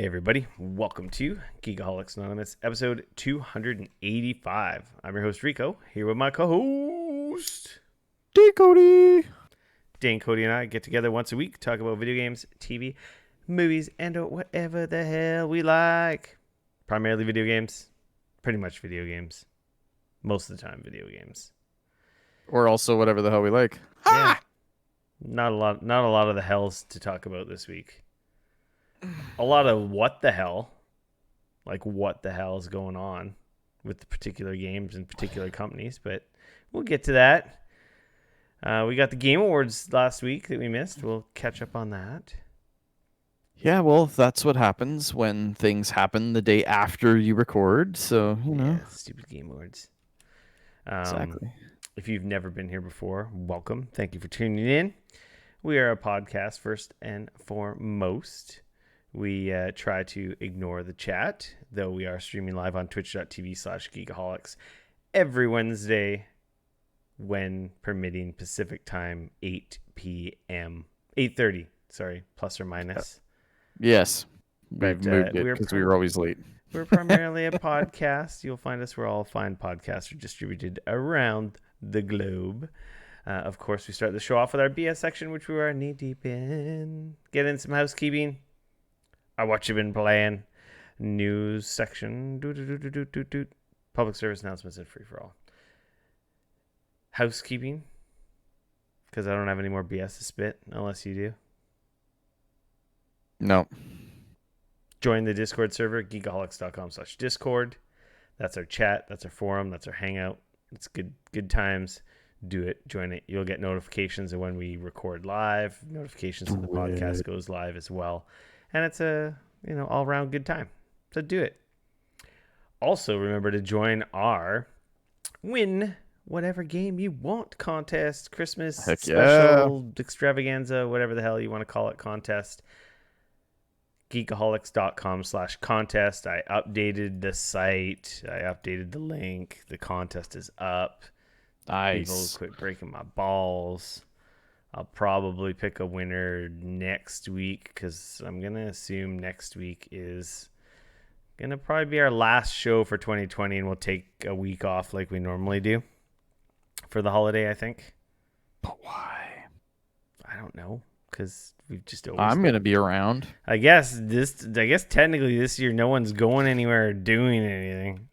Hey everybody, welcome to Geekoholics Anonymous, episode 285. I'm your host Rico, here with my co-host Cody. Dane. Cody and I get together once a week, talk about video games, TV, movies, and whatever the hell we like. Primarily video games, pretty much video games. Most of the time video games. Or also whatever the hell we like. Yeah. Not a lot of the hells to talk about this week. A lot of what the hell. Like what the hell is going on with the particular games and particular companies, but we'll get to that. We got the Game Awards last week that we missed. We'll catch up on that. Yeah, well, that's what happens when things happen the day after you record. So, Yeah, stupid Game Awards. Exactly. If you've never been here before, welcome. Thank you for tuning in. We are a podcast first and foremost. We try to ignore the chat, though we are streaming live on twitch.tv/Geekoholics every Wednesday when permitting Pacific time, 8 p.m. 8:30, sorry, plus or minus. Yes. But We've moved it because we were always late. We're primarily a podcast. You'll find us where all fine podcasts are distributed around the globe. Of course, we start the show off with our BS section, which we are knee-deep in. Get in some housekeeping. What you been playing? News section. Public service announcements and free for all. Housekeeping. Because I don't have any more BS to spit, unless you do. No. Join the Discord server, Geekoholics.com/Discord. That's our chat. That's our forum. That's our hangout. It's good times. Do it. Join it. You'll get notifications of when we record live. Notifications when the podcast goes live as well. And it's a, all-around good time. So do it. Also, remember to join our Win Whatever Game You Want contest, Christmas special extravaganza, whatever the hell you want to call it, contest. Geekoholics.com/contest. I updated the site. I updated the link. The contest is up. Nice. People quit breaking my balls. I'll probably pick a winner next week because I'm going to assume next week is going to probably be our last show for 2020, and we'll take a week off like we normally do for the holiday, I think. But why? I don't know, because we've just always... I'm going to be around. I guess technically this year no one's going anywhere or doing anything.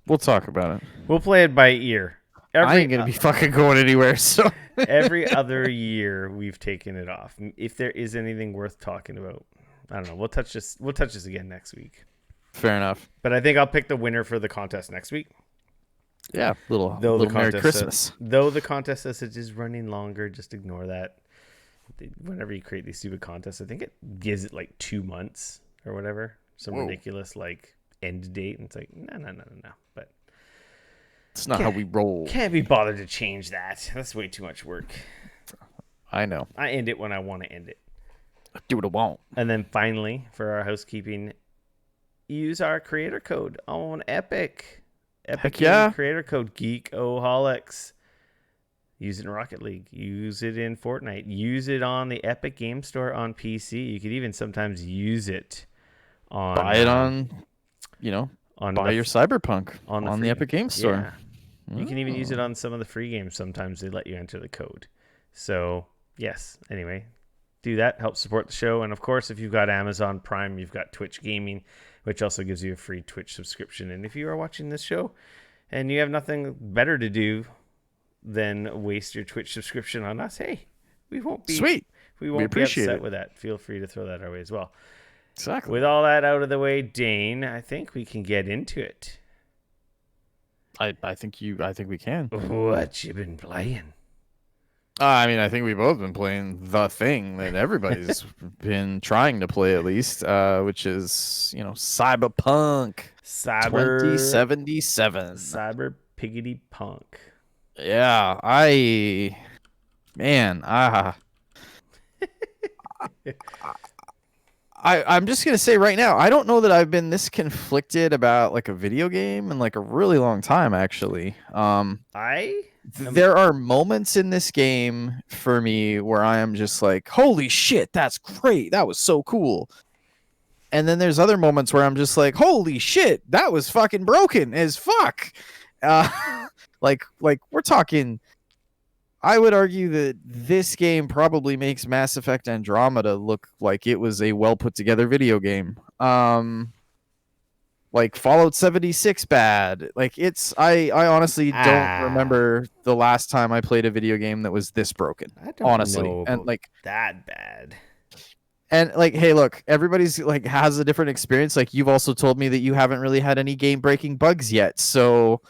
We'll talk about it. We'll play it by ear. I ain't going to be fucking going anywhere, so... Every other year we've taken it off. If there is anything worth talking about, I don't know. We'll touch this again next week. Fair enough. But I think I'll pick the winner for the contest next week. Yeah, little Merry Christmas. Though the contest says it is running longer, just ignore that. Whenever you create these stupid contests, I think it gives it like 2 months or whatever. Some ridiculous like end date. And it's like, no. But it's not how we roll. Can't be bothered to change that. That's way too much work. I know. I end it when I want to end it. Do what I want. And then finally, for our housekeeping, use our creator code on Epic. Heck yeah. Creator code Geekoholics. Use it in Rocket League. Use it in Fortnite. Use it on the Epic Game Store on PC. You could even sometimes use it on... Buy it on your Cyberpunk on the Epic Game Store. Yeah. You can even use it on some of the free games. Sometimes they let you enter the code. So, yes. Anyway, do that. Help support the show. And, of course, if you've got Amazon Prime, you've got Twitch Gaming, which also gives you a free Twitch subscription. And if you are watching this show and you have nothing better to do than waste your Twitch subscription on us, hey, we won't be... Sweet. We won't be upset with that. Feel free to throw that our way as well. Exactly. With all that out of the way, Dane, I think we can get into it. I think we can. What you been playing? I think we've both been playing the thing that everybody's been trying to play at least, which is, Cyberpunk 2077. Cyber Piggity Punk. Yeah, I'm just going to say right now, I don't know that I've been this conflicted about like a video game in like a really long time, actually. There are moments in this game for me where I am just like, holy shit, that's great. That was so cool. And then there's other moments where I'm just like, holy shit, that was fucking broken as fuck. Like we're talking, I would argue that this game probably makes Mass Effect Andromeda look like it was a well put together video game. Like Fallout 76 bad. Like I honestly don't remember the last time I played a video game that was this broken. I don't honestly know and like that bad. And like, hey, look, everybody's like has a different experience. Like you've also told me that you haven't really had any game breaking bugs yet. So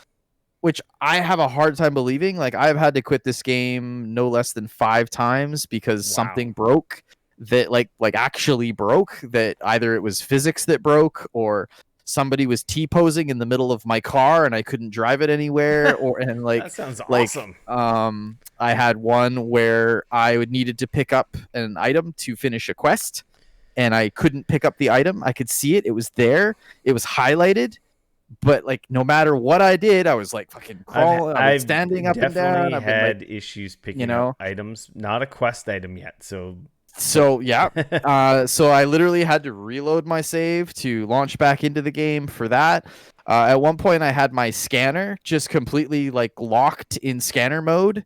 which I have a hard time believing. Like I've had to quit this game no less than 5 times because something broke that like actually broke, that either it was physics that broke or somebody was T-posing in the middle of my car and I couldn't drive it anywhere and like that sounds awesome. I had one where I needed to pick up an item to finish a quest and I couldn't pick up the item. I could see it. It was there. It was highlighted. But like no matter what I did, I was like fucking crawling. I was standing up and down. I've had issues picking up items, not a quest item yet. So yeah. So I literally had to reload my save to launch back into the game for that. At one point, I had my scanner just completely like locked in scanner mode,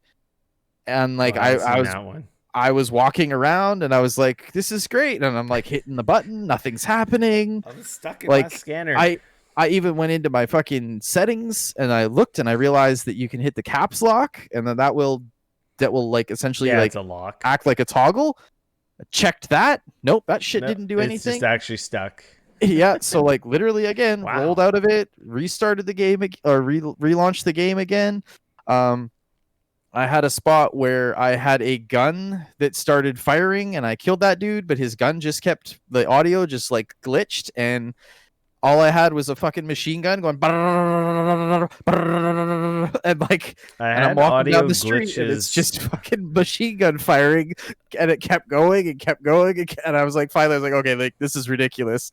and like I was walking around and I was like, "This is great," and I'm like hitting the button, nothing's happening. I was stuck in my scanner. I even went into my fucking settings and I looked and I realized that you can hit the caps lock and then that will like essentially like it's a lock. Act like a toggle. I checked that. Nope, that shit didn't do anything. It's just actually stuck. Yeah, so like literally again, rolled out of it, restarted the game or relaunched the game again. I had a spot where I had a gun that started firing and I killed that dude, but his gun just kept the audio just like glitched and all I had was a fucking machine gun going and like and I'm walking down the street and it's just fucking machine gun firing and it kept going and kept going and I was like finally I was like okay, like this is ridiculous.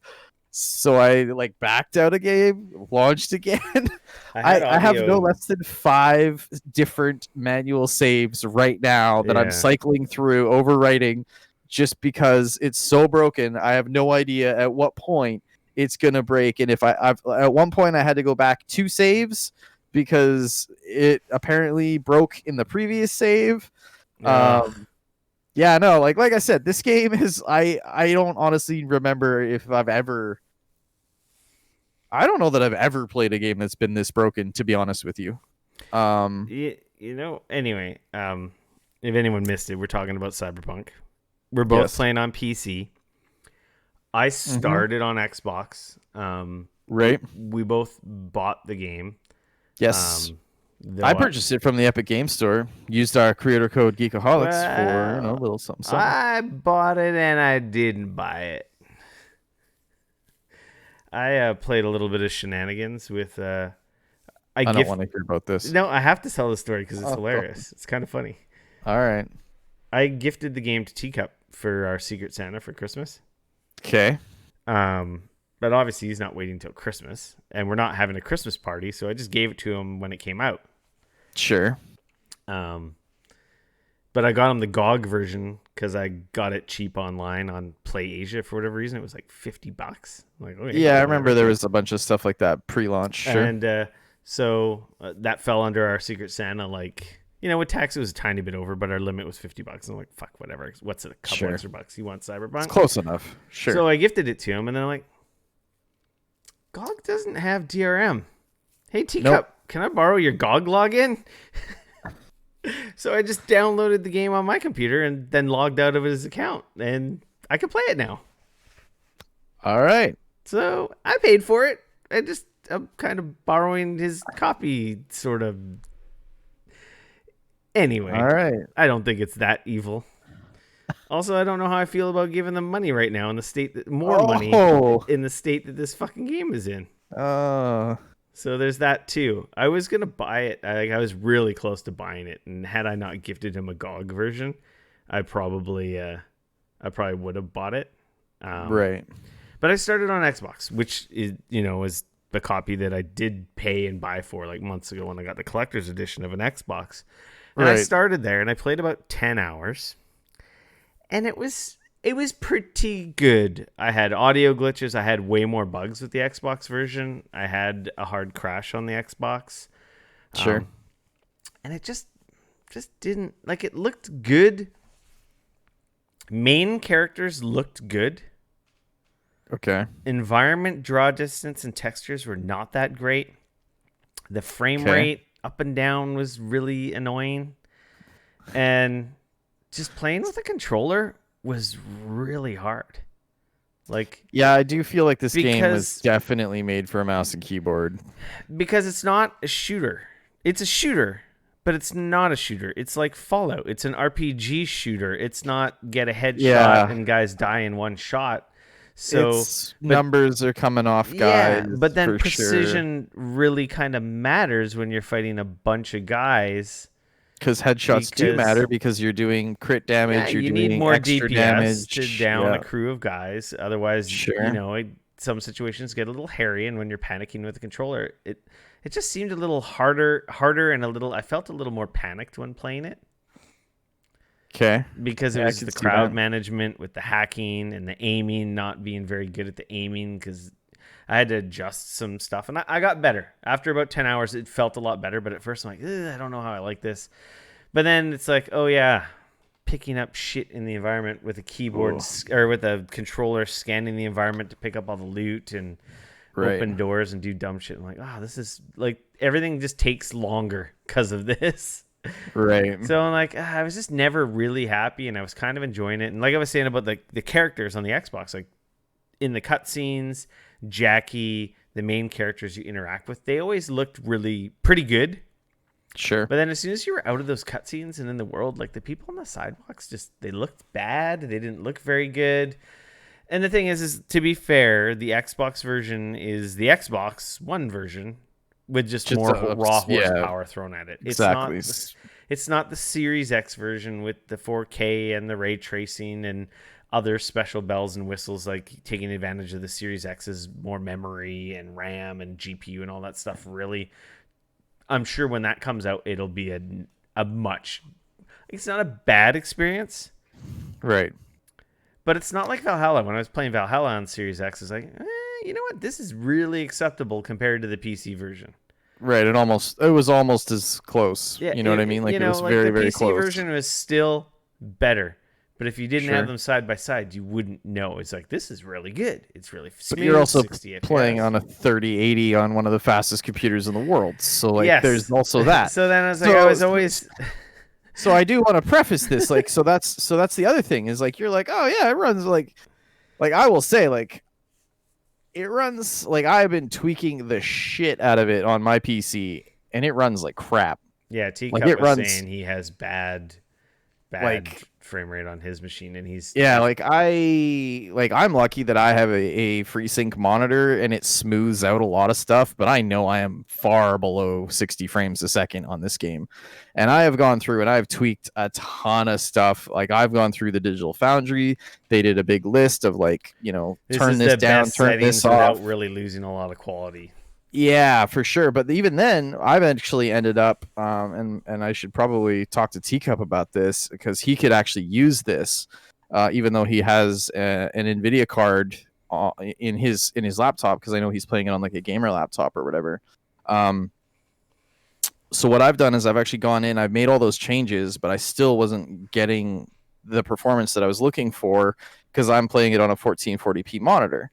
So I like backed out a game, launched again. I have no less than 5 different manual saves right now that I'm cycling through, overwriting just because it's so broken. I have no idea at what point it's gonna break, and if I've at one point I had to go back 2 saves because it apparently broke in the previous save. No, like I said, this game is I don't honestly remember if I don't know that I've ever played a game that's been this broken, to be honest with you. Anyway, if anyone missed it, we're talking about Cyberpunk. We're both playing on PC. I started on Xbox. Right. We both bought the game. Yes. I purchased it from the Epic Game Store. Used our creator code Geekoholics for a little something. I bought it and I didn't buy it. I played a little bit of shenanigans with. I don't want to hear about this. No, I have to tell the story because it's hilarious. It's kind of funny. All right. I gifted the game to Teacup for our Secret Santa for Christmas. Okay. But obviously he's not waiting till Christmas, and we're not having a Christmas party, so I just gave it to him when it came out. Sure. But I got him the GOG version because I got it cheap online on PlayAsia for whatever reason. It was like $50. Like, okay, yeah, I remember there was a bunch of stuff like that pre-launch. Sure. And so that fell under our Secret Santa, like. With tax, it was a tiny bit over, but our limit was $50. I'm like, fuck, whatever. What's it? A couple extra bucks? You want Cyberpunk? It's close enough. Sure. So I gifted it to him, and then I'm like, GOG doesn't have DRM. Hey, Teacup, can I borrow your GOG login? So I just downloaded the game on my computer and then logged out of his account, and I can play it now. All right. So I paid for it. I'm kind of borrowing his copy, sort of. Anyway, all right. I don't think it's that evil. Also, I don't know how I feel about giving them money right now in the state that money in the state that this fucking game is in. So there's that too. I was gonna buy it. I was really close to buying it, and had I not gifted him a GOG version, I probably would have bought it. Right. But I started on Xbox, which is was the copy that I did pay and buy for like months ago when I got the collector's edition of an Xbox. And I started there and I played about 10 hours. And it was It was pretty good. I had audio glitches. I had way more bugs with the Xbox version. I had a hard crash on the Xbox. Sure. And it just didn't, like, it looked good. Main characters looked good. Okay. Environment draw distance and textures were not that great. The frame rate up and down was really annoying. And just playing with a controller was really hard. Like, yeah, I do feel like this game was definitely made for a mouse and keyboard. Because it's not a shooter. It's a shooter, but it's not a shooter. It's like Fallout. It's an RPG shooter. It's not get a headshot and guys die in one shot. So numbers are coming off, guys. Yeah, but then precision really kind of matters when you're fighting a bunch of guys. Because headshots do matter because you're doing crit damage. Yeah, you're doing need more extra DPS damage to down a crew of guys. Otherwise, some situations get a little hairy, and when you're panicking with the controller, it just seemed a little harder, and I felt a little more panicked when playing it. Okay. Because it was the crowd management with the hacking and the aiming, not being very good at the aiming because I had to adjust some stuff. And I got better. After about 10 hours, it felt a lot better. But at first, I'm like, I don't know how I like this. But then it's like, oh, yeah, picking up shit in the environment with a keyboard or with a controller, scanning the environment to pick up all the loot and open doors and do dumb shit. I'm like, this is like everything just takes longer because of this. Right. So I'm like, I was just never really happy, and I was kind of enjoying it. And like I was saying about the characters on the Xbox, like in the cutscenes, Jackie, the main characters you interact with, they always looked really pretty good. Sure. But then as soon as you were out of those cutscenes and in the world, like the people on the sidewalks they looked bad. They didn't look very good. And the thing is to be fair, the Xbox version is the Xbox One version with just more raw horsepower thrown at it. Exactly. It's not the Series X version with the 4K and the ray tracing and other special bells and whistles, like taking advantage of the Series X's more memory and RAM and GPU and all that stuff. Really, I'm sure when that comes out, it'll be it's not a bad experience. Right. But it's not like Valhalla. When I was playing Valhalla on Series X, it's like, you know what? This is really acceptable compared to the PC version. Right. It was almost as close. Yeah, you know what I mean? Like, it was very, very close. The PC version was still better. But if you didn't have them side by side, you wouldn't know. It's like, this is really good. It's really smooth. But you're also playing on a 3080 on one of the fastest computers in the world. So, like, there's also that. So then I was like, I was always... So I do want to preface this, like, so that's the other thing is like, you're like, oh yeah, it runs like I will say, like, it runs like I've been tweaking the shit out of it on my PC, and it runs like crap. Yeah, Teacup was saying he has bad like frame rate on his machine, and he's I'm lucky that I have a FreeSync monitor and it smooths out a lot of stuff, but I know I am far below 60 frames a second on this game. And I have gone through and I've tweaked a ton of stuff. Like, I've gone through the Digital Foundry. They did a big list of, like, turn this down, turn this off, without really losing a lot of quality. Yeah, for sure. But even then, I've actually ended up, and I should probably talk to Teacup about this because he could actually use this, even though he has an NVIDIA card in his laptop, because I know he's playing it on like a gamer laptop or whatever. So what I've done is I've actually gone in, I've made all those changes, but I still wasn't getting the performance that I was looking for because I'm playing it on a 1440p monitor.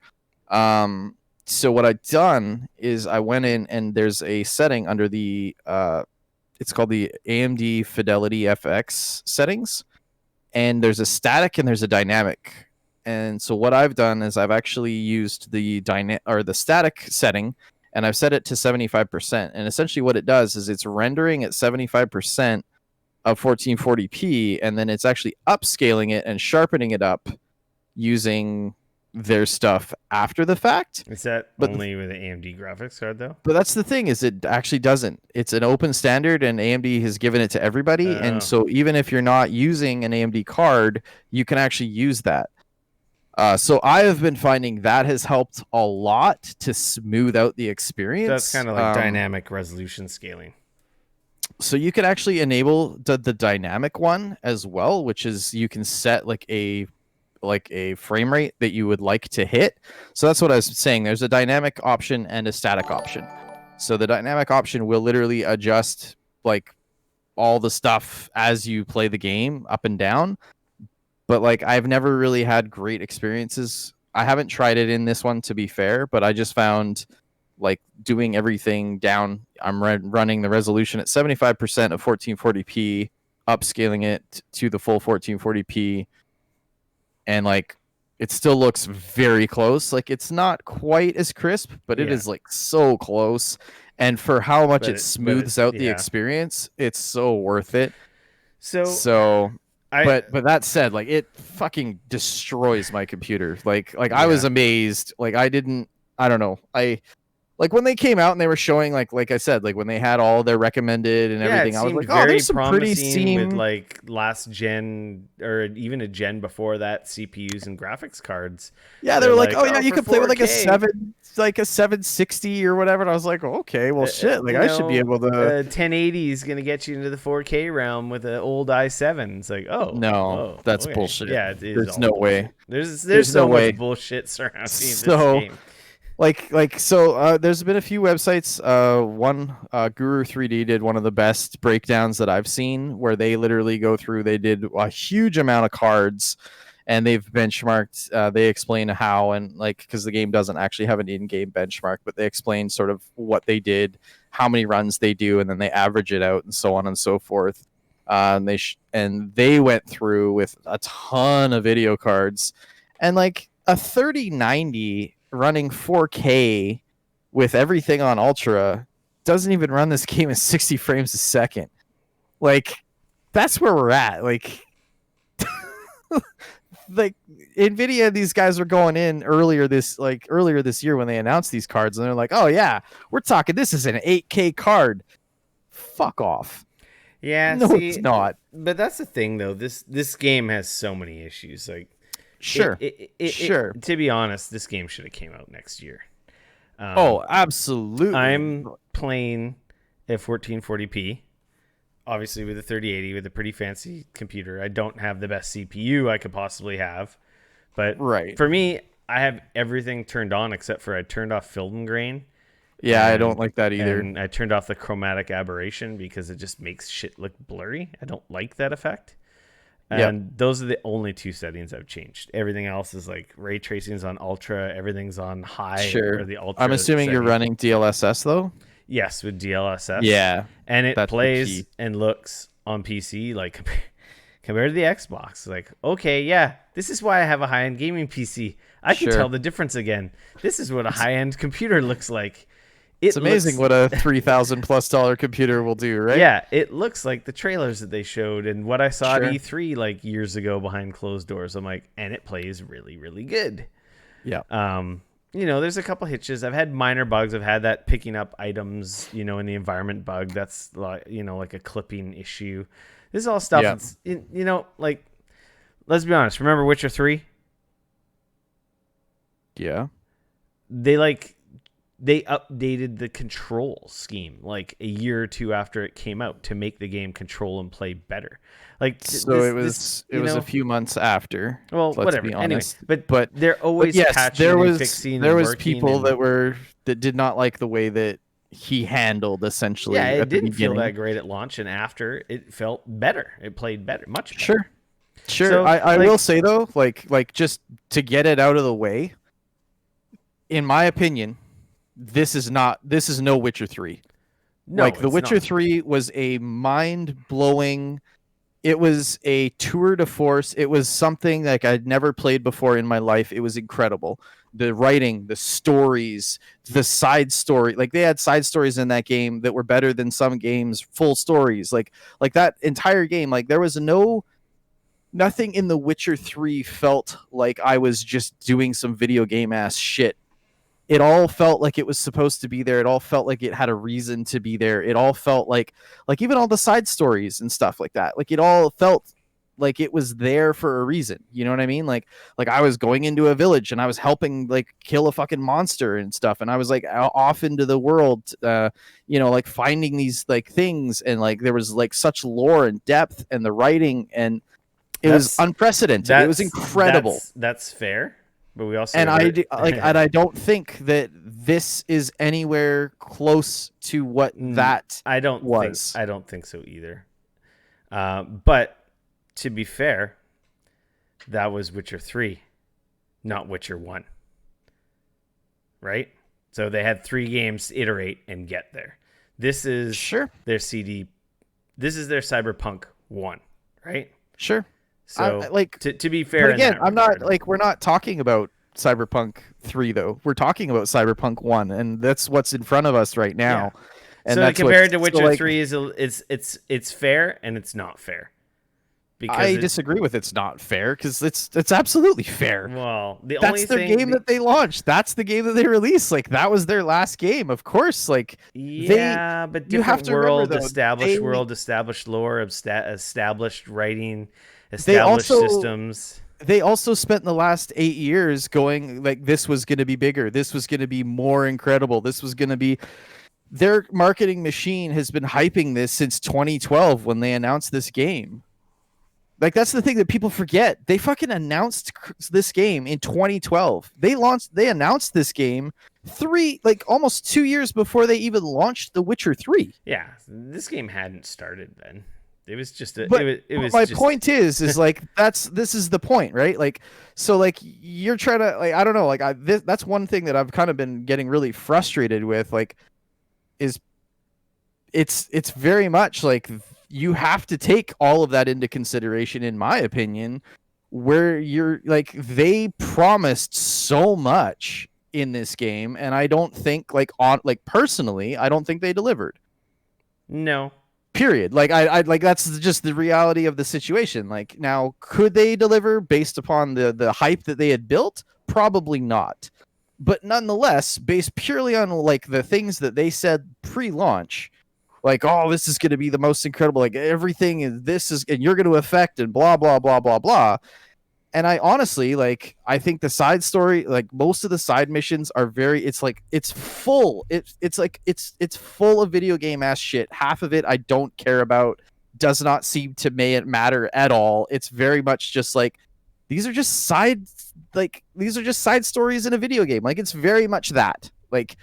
So what I've done is I went in and there's a setting under the it's called the AMD Fidelity FX settings, and there's a static and there's a dynamic. And so what I've done is I've actually used the static setting, and I've set it to 75%. And essentially what it does is it's rendering at 75% of 1440p, and then it's actually upscaling it and sharpening it up using their stuff after the fact. Is that only with the AMD graphics card though? But that's the thing, is it actually doesn't. It's an open standard and AMD has given it to everybody. And so even if you're not using an AMD card, you can actually use that. So I have been finding that has helped a lot to smooth out the experience. So that's kind of like dynamic resolution scaling. So you can actually enable the dynamic one as well, which is you can set like a like a frame rate that you would like to hit. So that's what I was saying. There's a dynamic option and a static option. So the dynamic option will literally adjust like all the stuff as you play the game up and down. But like I've never really had great experiences. I haven't tried it in this one, to be fair, but I just found like doing everything down. I'm running the resolution at 75% of 1440p, upscaling it to the full 1440p, and like it still looks very close. Like it's not quite as crisp, but it is like so close. And for how much it smooths out the experience, it's so worth it. But that said, like it fucking destroys my computer. Like I was amazed. Like I don't know. Like when they came out and they were showing like I said, like when they had all their recommended and everything, I was like, oh, there's some pretty with like last gen or even a gen before that CPUs and graphics cards. Yeah, they were like, oh yeah, you could play with like a 760 or whatever. And I was like, oh, okay, well shit, like I should be able to. 1080 is gonna get you into the 4K realm with an old i7. It's like, that's bullshit. Yeah, it is. There's no way. There's so much bullshit surrounding this game. So there's been a few websites. One Guru 3D did one of the best breakdowns that I've seen, where they literally go through. They did a huge amount of cards, and they've benchmarked. They explain how, and like because the game doesn't actually have an in-game benchmark, but they explain sort of what they did, how many runs they do, and then they average it out, and so on and so forth. And they went through with a ton of video cards, and like a 3090 running 4K with everything on Ultra doesn't even run this game at 60 frames a second. Like that's where we're at. Like like Nvidia, these guys were going in earlier this year when they announced these cards, and they're like, oh yeah, we're talking this is an 8K card. Fuck off. Yeah, no, it's not. But that's the thing though. This game has so many issues. Like Sure. To be honest, this game should have came out next year. Absolutely. I'm playing at 1440p, obviously with a 3080 with a pretty fancy computer. I don't have the best CPU I could possibly have, but for me, I have everything turned on except for I turned off film grain. Yeah, I don't like that either. And I turned off the chromatic aberration because it just makes shit look blurry. I don't like that effect. And those are the only two settings I've changed. Everything else is like ray tracing is on ultra. Everything's on high. Sure. Or the ultra. I'm assuming you're running DLSS though. Yes, with DLSS. Yeah. And it plays and looks on PC like compared to the Xbox. Like, okay, yeah, this is why I have a high-end gaming PC. I can tell the difference again. This is what a high-end computer looks like. It's amazing what a $3,000+ computer will do, right? Yeah, it looks like the trailers that they showed and what I saw at E3 like years ago behind closed doors. I'm like, and it plays really, really good. Yeah. There's a couple hitches. I've had minor bugs. I've had that picking up items, in the environment bug. That's like, like a clipping issue. This is all stuff. Yeah. Like, let's be honest. Remember Witcher 3? Yeah. They updated the control scheme like a year or two after it came out to make the game control and play better. Like it was a few months after. Well, whatever. Anyway, but they're always patching and fixing. There was people that did not like the way that he handled essentially. Yeah, it didn't feel that great at launch, and after it felt better. It played better, much better. Sure. So, I will say though, like just to get it out of the way, in my opinion, this is no Witcher 3. No, The Witcher 3 was a mind-blowing, it was a tour de force. It was something like I'd never played before in my life. It was incredible. The writing, the stories, the side story. Like they had side stories in that game that were better than some games full stories. Like that entire game, like there was nothing in The Witcher 3 felt like I was just doing some video game ass shit. It all felt like it was supposed to be there. It all felt like it had a reason to be there. It all felt like even all the side stories and stuff like that. Like it all felt like it was there for a reason. You know what I mean? Like I was going into a village and I was helping like kill a fucking monster and stuff. And I was like off into the world, like finding these like things. And like there was like such lore and depth and the writing and It was unprecedented. It was incredible. That's fair. But we also and I don't think that this is anywhere close to what that I don't think so either. But to be fair, that was Witcher 3, not Witcher 1. Right? So they had 3 games to iterate and get there. This is their CD. This is their Cyberpunk 1, right? Sure. So to be fair, but again, we're not talking about Cyberpunk 3 though. We're talking about Cyberpunk 1, and that's what's in front of us right now. Yeah. And so compared to Witcher 3 it's fair and it's not fair. Because I disagree with it's not fair, because it's absolutely fair. Well, that's their game that they launched. That's the game that they released. Like, that was their last game, of course. Like, but different world, established lore, established writing, established systems. They also spent the last 8 years going like, this was going to be bigger. This was going to be more incredible. This was going to be. Their marketing machine has been hyping this since 2012 when they announced this game. Like, that's the thing that people forget. They fucking announced this game in 2012. They announced this game almost 2 years before they even launched The Witcher 3. Yeah, this game hadn't started then. It was just my point is like, this is the point, right? Like, so like, you're trying to, like, I don't know, like, that's one thing that I've kind of been getting really frustrated with, like, is it's very much like, you have to take all of that into consideration, in my opinion, where you're like, they promised so much in this game, and I don't think personally, I don't think they delivered. No. Period. Like, I that's just the reality of the situation. Like, now, could they deliver based upon the hype that they had built? Probably not. But nonetheless, based purely on like the things that they said pre-launch, like, oh, this is going to be the most incredible, like, everything is, and you're going to affect, and blah, blah, blah, blah, blah. And I honestly, like, I think the side story, like, most of the side missions are it's full. It's full of video game ass shit. Half of it I don't care about, does not seem to matter at all. It's very much just like, these are just side stories in a video game. Like, it's very much that. Like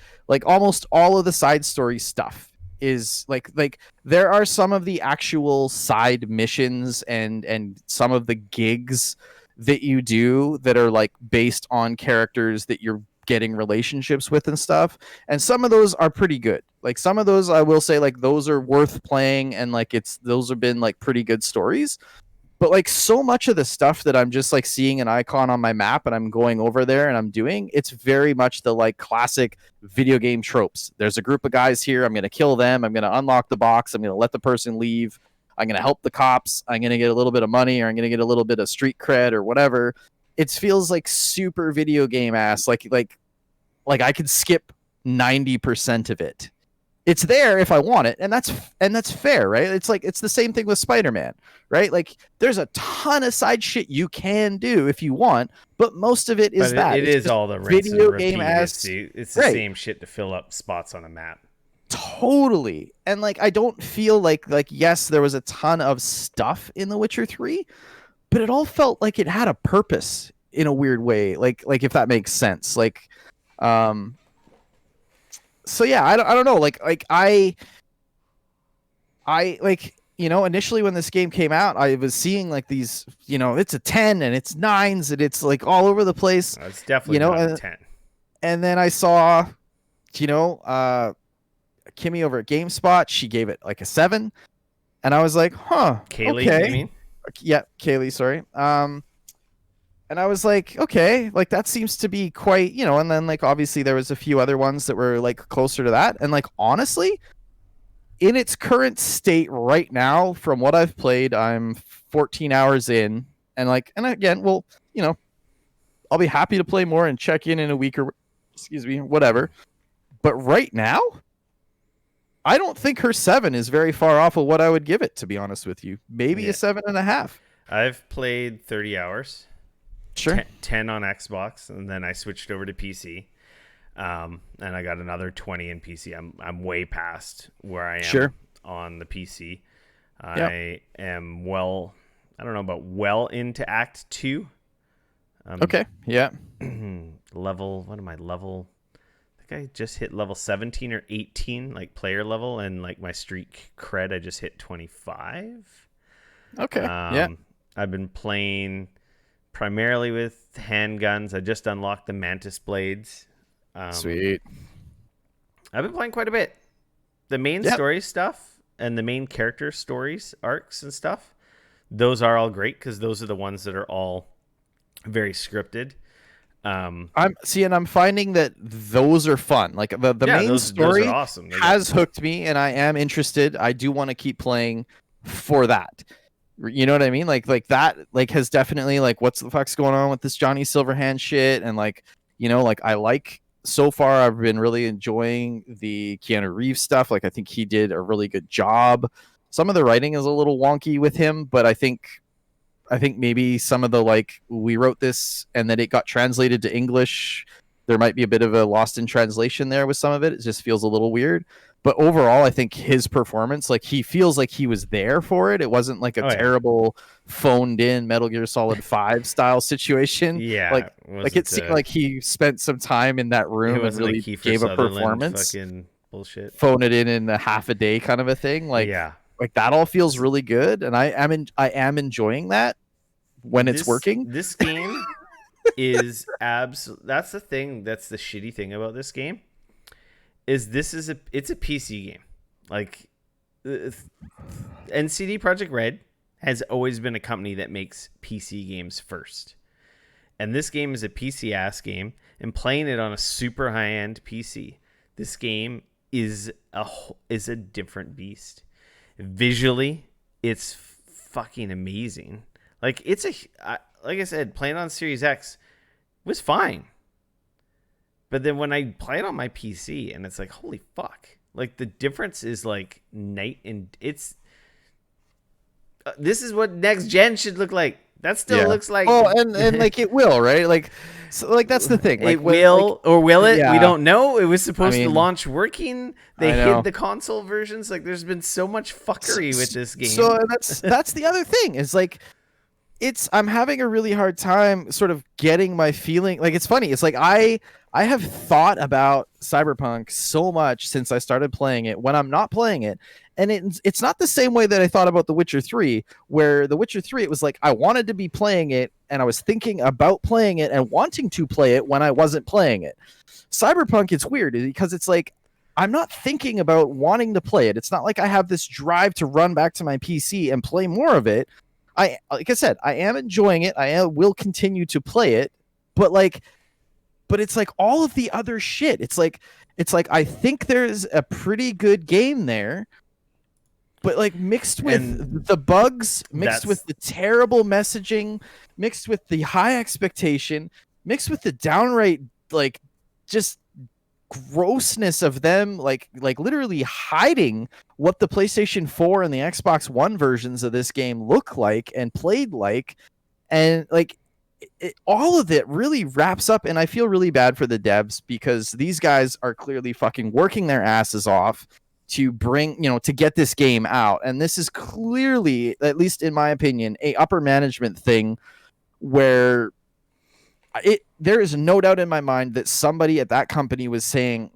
almost all of the side story stuff is like there are some of the actual side missions and some of the gigs that you do that are like based on characters that you're getting relationships with and stuff, and some of those are pretty good. Like, some of those, I will say, like, those are worth playing, and like, those have been like pretty good stories. But like, so much of the stuff that I'm just like seeing an icon on my map and I'm going over there and I'm doing, it's very much the like classic video game tropes. There's a group of guys here. I'm going to kill them. I'm going to unlock the box. I'm going to let the person leave. I'm going to help the cops. I'm going to get a little bit of money, or I'm going to get a little bit of street cred or whatever. It feels like super video game ass. Like I could skip 90% of it. It's there if I want it, and that's fair, right? It's like, it's the same thing with Spider-Man, right? Like, there's a ton of side shit you can do if you want, but most of it is It is all the video game ass. It's the same shit to fill up spots on a map. Totally. And like, I don't feel like yes, there was a ton of stuff in The Witcher 3, but it all felt like it had a purpose in a weird way. Like if that makes sense. Like, so yeah, I don't know. Like I like, initially when this game came out, I was seeing like these, it's a 10 and it's 9s and it's like all over the place. It's definitely not a 10. And then I saw, Kimmy over at GameSpot, she gave it like a 7, and I was like, huh, Kaylee, okay. you mean? Yeah, Kaylee, sorry. And I was like, okay, like, that seems to be quite, and then like, obviously there was a few other ones that were like closer to that. And like, honestly, in its current state right now, from what I've played, I'm 14 hours in, and again, well, I'll be happy to play more and check in a week or, whatever. But right now, I don't think her 7 is very far off of what I would give it, to be honest with you. Maybe a 7.5. I've played 30 hours. Sure. 10 on Xbox, and then I switched over to PC. And I got another 20 in PC. I'm way past where I am on the PC. I am I don't know about well into Act 2. Okay, yeah. What am I level? I think I just hit level 17 or 18, like player level, and like my streak cred, I just hit 25. Okay, yeah. I've been playing primarily with handguns. I just unlocked the Mantis Blades. Sweet. I've been playing quite a bit. The main story stuff and the main character stories, arcs and stuff, those are all great because those are the ones that are all very scripted. I'm finding that those are fun. Like the main story those are awesome. has hooked me, and I am interested. I do want to keep playing for that. You know what I mean? Like that like has definitely like what's the fuck's going on with this Johnny Silverhand shit, and like, you know, like I like so far I've been really enjoying the Keanu Reeves stuff. Like I think he did a really good job. Some of the writing is a little wonky with him, but I think maybe some of the like we wrote this and then it got translated to English. There might be a bit of a lost in translation there with some of it. It just feels a little weird. But overall, I think his performance, like he feels like he was there for it. It wasn't like a terrible phoned in Metal Gear Solid 5 style situation. Yeah. Like it seemed like he spent some time in that room and really gave a performance. Fucking bullshit. Phone it in a half a day kind of a thing. Like, like that all feels really good. And I am enjoying that when it's working. This game is that's the thing. That's the shitty thing about this game. It's a PC game. Like CD Projekt Red has always been a company that makes PC games first. And this game is a PC ass game, and playing it on a super high end PC. This game is a different beast. Visually, it's fucking amazing. Like like I said, playing on Series X was fine. But then when I play it on my PC, and it's like, holy fuck. Like, the difference is like night and it's... this is what next gen should look like. That still looks like... Oh, and like it will, right? Like, so, like that's the thing. Like, it will, or will it? Yeah. We don't know. It was supposed to launch working. They hid the console versions. Like, there's been so much fuckery with this game. So that's the other thing is like... I'm having a really hard time sort of getting my feeling. Like, it's funny. It's like I have thought about Cyberpunk so much since I started playing it when I'm not playing it. And it's not the same way that I thought about The Witcher 3, where The Witcher 3, it was like I wanted to be playing it and I was thinking about playing it and wanting to play it when I wasn't playing it. Cyberpunk, it's weird because it's like I'm not thinking about wanting to play it. It's not like I have this drive to run back to my PC and play more of it. Like I said, I am enjoying it. I will continue to play it, but it's like all of the other shit. It's like I think there's a pretty good game there, but like mixed with the bugs, mixed with the terrible messaging, mixed with the high expectation, mixed with the downright like just grossness of them like literally hiding what the PlayStation 4 and the Xbox One versions of this game look like and played like, and like all of it really wraps up. And I feel really bad for the devs because these guys are clearly fucking working their asses off to bring, to get this game out. And this is clearly, at least in my opinion, a upper management thing where there is no doubt in my mind that somebody at that company was saying,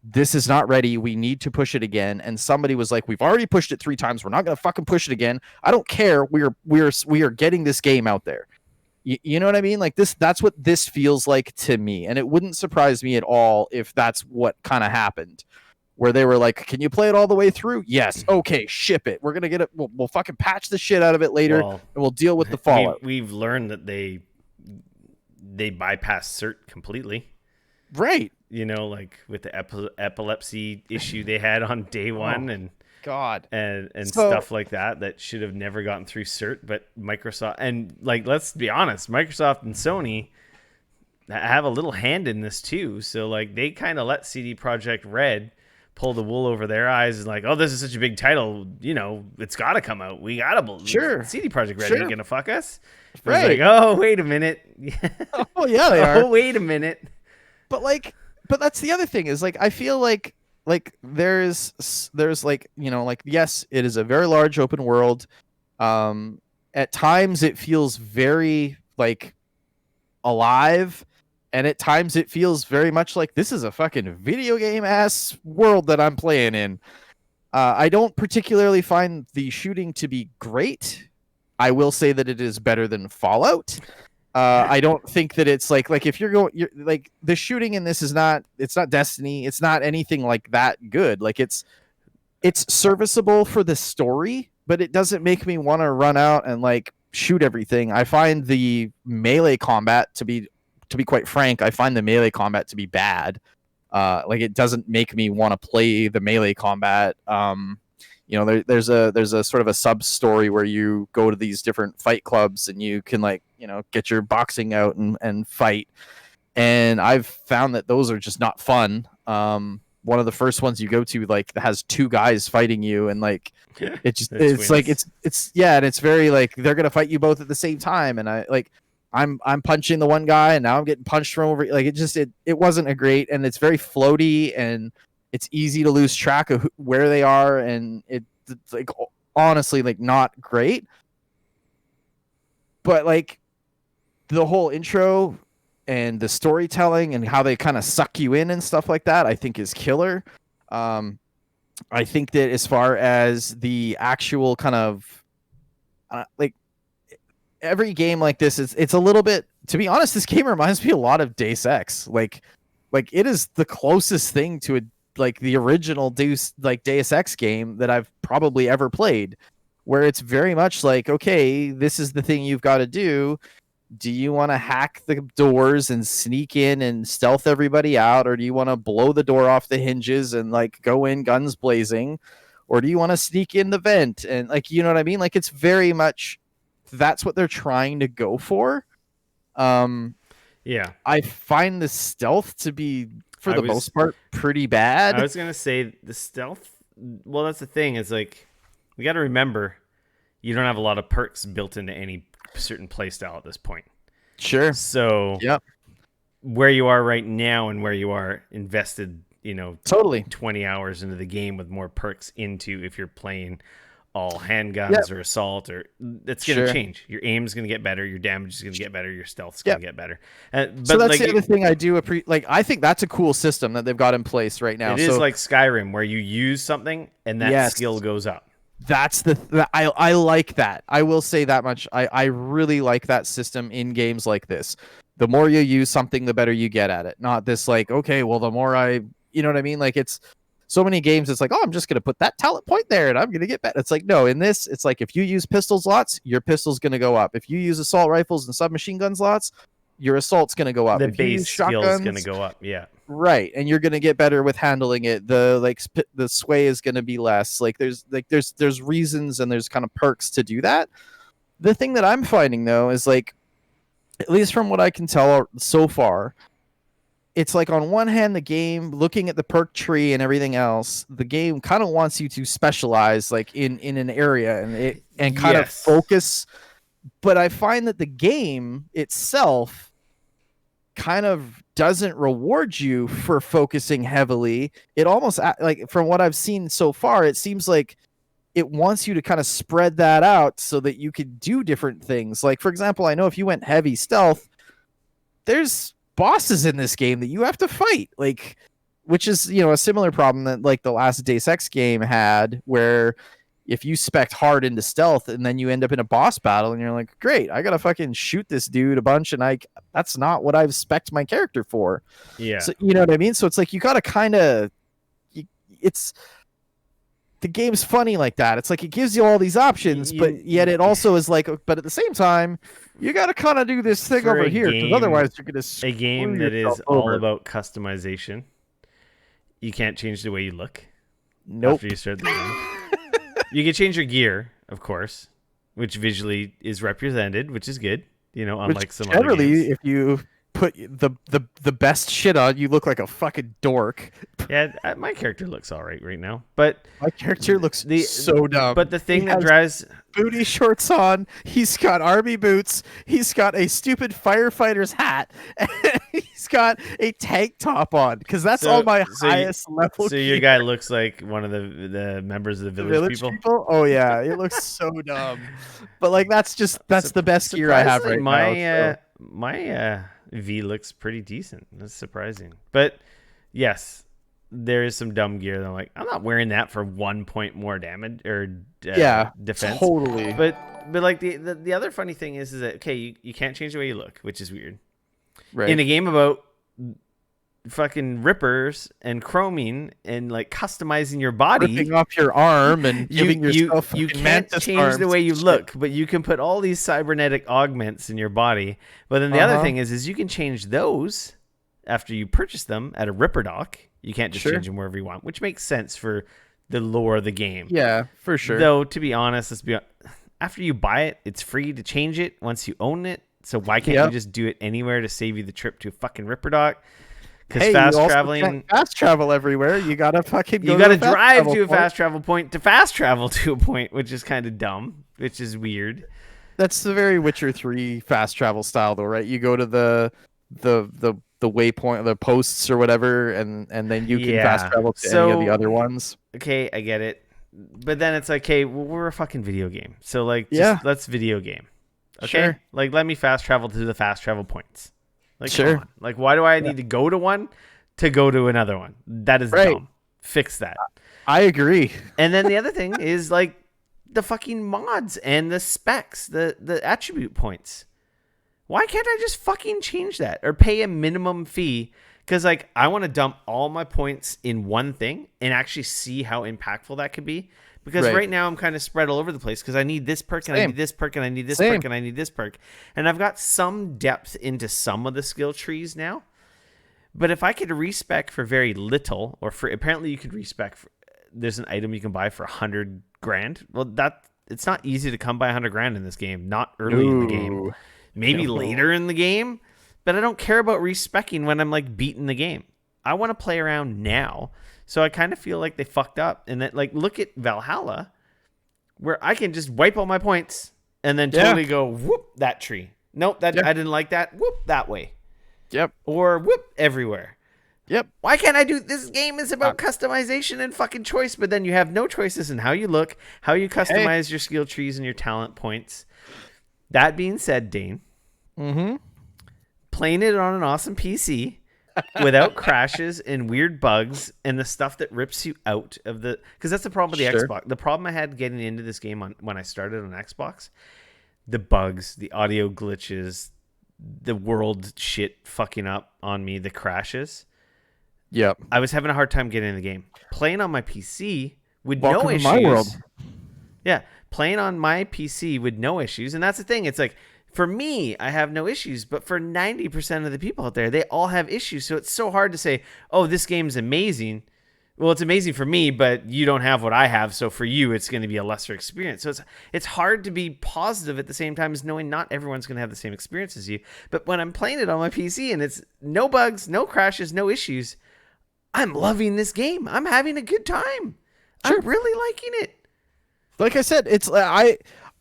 this is not ready. We need to push it again. And somebody was like, we've already pushed it 3 times. We're not going to fucking push it again. I don't care. We are getting this game out there. You know what I mean? Like that's what this feels like to me. And it wouldn't surprise me at all if that's what kind of happened, where they were like, can you play it all the way through? Yes. Okay. Ship it. We're going to get it. We'll fucking patch the shit out of it later and we'll deal with the fallout. We've learned that they bypass cert completely, right? Like with the epilepsy issue they had on day one, and stuff like that should have never gotten through cert. But Microsoft, and like, let's be honest, Microsoft and Sony have a little hand in this too. So like, they kind of let CD Projekt Red pull the wool over their eyes and like, oh, this is such a big title, it's got to come out. We got to CD Projekt Red ain't gonna fuck us. Right. Like, oh, wait a minute. Oh, yeah, they are. Oh, wait a minute. But that's the other thing is like, I feel like there's like, like, yes, it is a very large open world. And at times it feels very like alive, and at times it feels very much like this is a fucking video game ass world that I'm playing in. I don't particularly find the shooting to be great. I will say that it is better than Fallout. I don't think that it's like if you're like the shooting in this is not, it's not Destiny, it's not anything like that good. Like it's serviceable for the story, but it doesn't make me want to run out and like shoot everything. I find the melee combat to be quite frank, I find the melee combat to be bad. Like it doesn't make me want to play the melee combat. There's a sort of a sub story where you go to these different fight clubs and you can like, get your boxing out and fight. And I've found that those are just not fun. One of the first ones you go to like has two guys fighting you, and like it's like it's yeah, and it's very like they're gonna fight you both at the same time, and I'm punching the one guy and now I'm getting punched from over. Like it wasn't a great, and it's very floaty and it's easy to lose track of where they are, and it's like honestly like not great. But like the whole intro and the storytelling and how they kind of suck you in and stuff like that, I think is killer. I think that as far as the actual kind of like every game like this is, it's a little bit, to be honest, this game reminds me a lot of Deus Ex. Like it is the closest thing to the original Deus Ex game that I've probably ever played, where it's very much like, okay, this is the thing you've got to do. Do you want to hack the doors and sneak in and stealth everybody out, or do you want to blow the door off the hinges and like go in guns blazing, or do you want to sneak in the vent and like, you know what I mean? Like it's very much, that's what they're trying to go for. Yeah, I find the stealth to be, for the most part, pretty bad. I was gonna say the stealth. Well, that's the thing. Is like we got to remember, you don't have a lot of perks built into any certain play style at this point. Sure. So yep. Where you are right now and where you are invested, totally 20 hours into the game with more perks into if you're playing all handguns or assault, or it's going to change. Your aim is going to get better. Your damage is going to get better. Your stealth is going to get better. But so that's the other thing I do I think that's a cool system that they've got in place right now. It is like Skyrim, where you use something and that skill goes up. That's I like that. I will say that much. I really like that system in games like this. The more you use something, the better you get at it. Not this like, okay, well, the more you know what I mean? Like it's so many games, it's like, oh, I'm just going to put that talent point there and I'm going to get better. It's like, no, in this, it's like if you use pistols lots, your pistol's going to go up. If you use assault rifles and submachine guns lots, your assault's going to go up. The base skill is going to go up, yeah. Right, and you're going to get better with handling it. The sway is going to be less. There's reasons and there's kind of perks to do that. The thing that I'm finding though is like, at least from what I can tell so far, it's like on one hand, the game, looking at the perk tree and everything else, the game kind of wants you to specialize like in an area and kind of focus. But I find that the game itself kind of doesn't reward you for focusing heavily. It almost, like from what I've seen so far, it seems like it wants you to kind of spread that out so that you could do different things. Like, for example, I know if you went heavy stealth, there's bosses in this game that you have to fight, like, which is, a similar problem that like the last Deus Ex game had, where if you spec hard into stealth and then you end up in a boss battle and you're like, great, I gotta fucking shoot this dude a bunch, and that's not what I've spec'd my character for. Yeah. So you know what I mean? So it's like you gotta kind of, it's, the game's funny like that. It's like it gives you all these options, but yet it also is like, but at the same time, you got to kind of do this thing over here, because otherwise you're going to a game that is all about customization. You can't change the way you look. Nope. After you start the game, you can change your gear, of course, which visually is represented, which is good. Unlike some other games. If you put the best shit on, you look like a fucking dork. Yeah, my character looks all right now, but my character looks so dumb. But the thing that drives booty shorts on, he's got army boots, he's got a stupid firefighter's hat. He's got a tank top on because that's all my highest level. So your guy looks like one of the members of the village people. Oh yeah, it looks so dumb. But like that's the best gear I have right now. My V looks pretty decent. That's surprising. But yes, there is some dumb gear that I'm not wearing that for 1 point more damage or defense. Totally. But like the other funny thing is that okay, you can't change the way you look, which is weird. Right. In a game about fucking rippers and chroming and like customizing your body, ripping off your arm and giving yourself you can't change the way you look, but you can put all these cybernetic augments in your body. But then the other thing is you can change those after you purchase them at a ripper dock. You can't just change them wherever you want, which makes sense for the lore of the game. Yeah, for sure. Though to be honest, after you buy it, it's free to change it once you own it. So why can't you just do it anywhere to save you the trip to a fucking ripper dock? Because fast travel everywhere. You gotta fucking drive to a fast travel point to fast travel to a point, which is kind of dumb, which is weird. That's the very Witcher 3 fast travel style, though, right? You go to the waypoint, the posts or whatever, and then you can fast travel to any of the other ones. Okay, I get it, but then it's like, hey, well, we're a fucking video game, so like, let's video game. Okay, sure. Like let me fast travel to the fast travel points. Like, sure. Like, why do I need to go to one to go to another one? That is dumb. Fix that. I agree. And then the other thing is like the fucking mods and the specs, the attribute points. Why can't I just fucking change that or pay a minimum fee? Because like I want to dump all my points in one thing and actually see how impactful that could be. Because right now I'm kind of spread all over the place because I need this perk and I need this perk and I need this perk and I need this perk. And I've got some depth into some of the skill trees now. But if I could respec for very little, or for apparently you could respec, there's an item you can buy for 100 grand. Well, it's not easy to come by 100 grand in this game. Not early in the game. Maybe later in the game. But I don't care about respecing when I'm like beating the game. I want to play around now. So I kind of feel like they fucked up. And that, like, look at Valhalla, where I can just wipe all my points and then totally go, whoop, that tree. Nope, I didn't like that. Whoop, that way. Yep. Or whoop, everywhere. Yep. Why can't I do this? Game is about customization and fucking choice, but then you have no choices in how you look, how you customize your skill trees and your talent points. That being said, Dane, playing it on an awesome PC without crashes and weird bugs and the stuff that rips you out of the, because that's the problem with the Xbox. The problem I had getting into this game when I started on Xbox, the bugs, the audio glitches, the world shit fucking up on me, the crashes. Yep. I was having a hard time getting in the game. Playing on my PC with no issues. My world. Yeah, playing on my PC with no issues. And that's the thing. It's like, for me, I have no issues, but for 90% of the people out there, they all have issues. So it's so hard to say, oh, this game's amazing. Well, it's amazing for me, but you don't have what I have. So for you, it's going to be a lesser experience. So it's hard to be positive at the same time as knowing not everyone's going to have the same experience as you. But when I'm playing it on my PC and it's no bugs, no crashes, no issues, I'm loving this game. I'm having a good time. Sure. I'm really liking it. Like I said, it's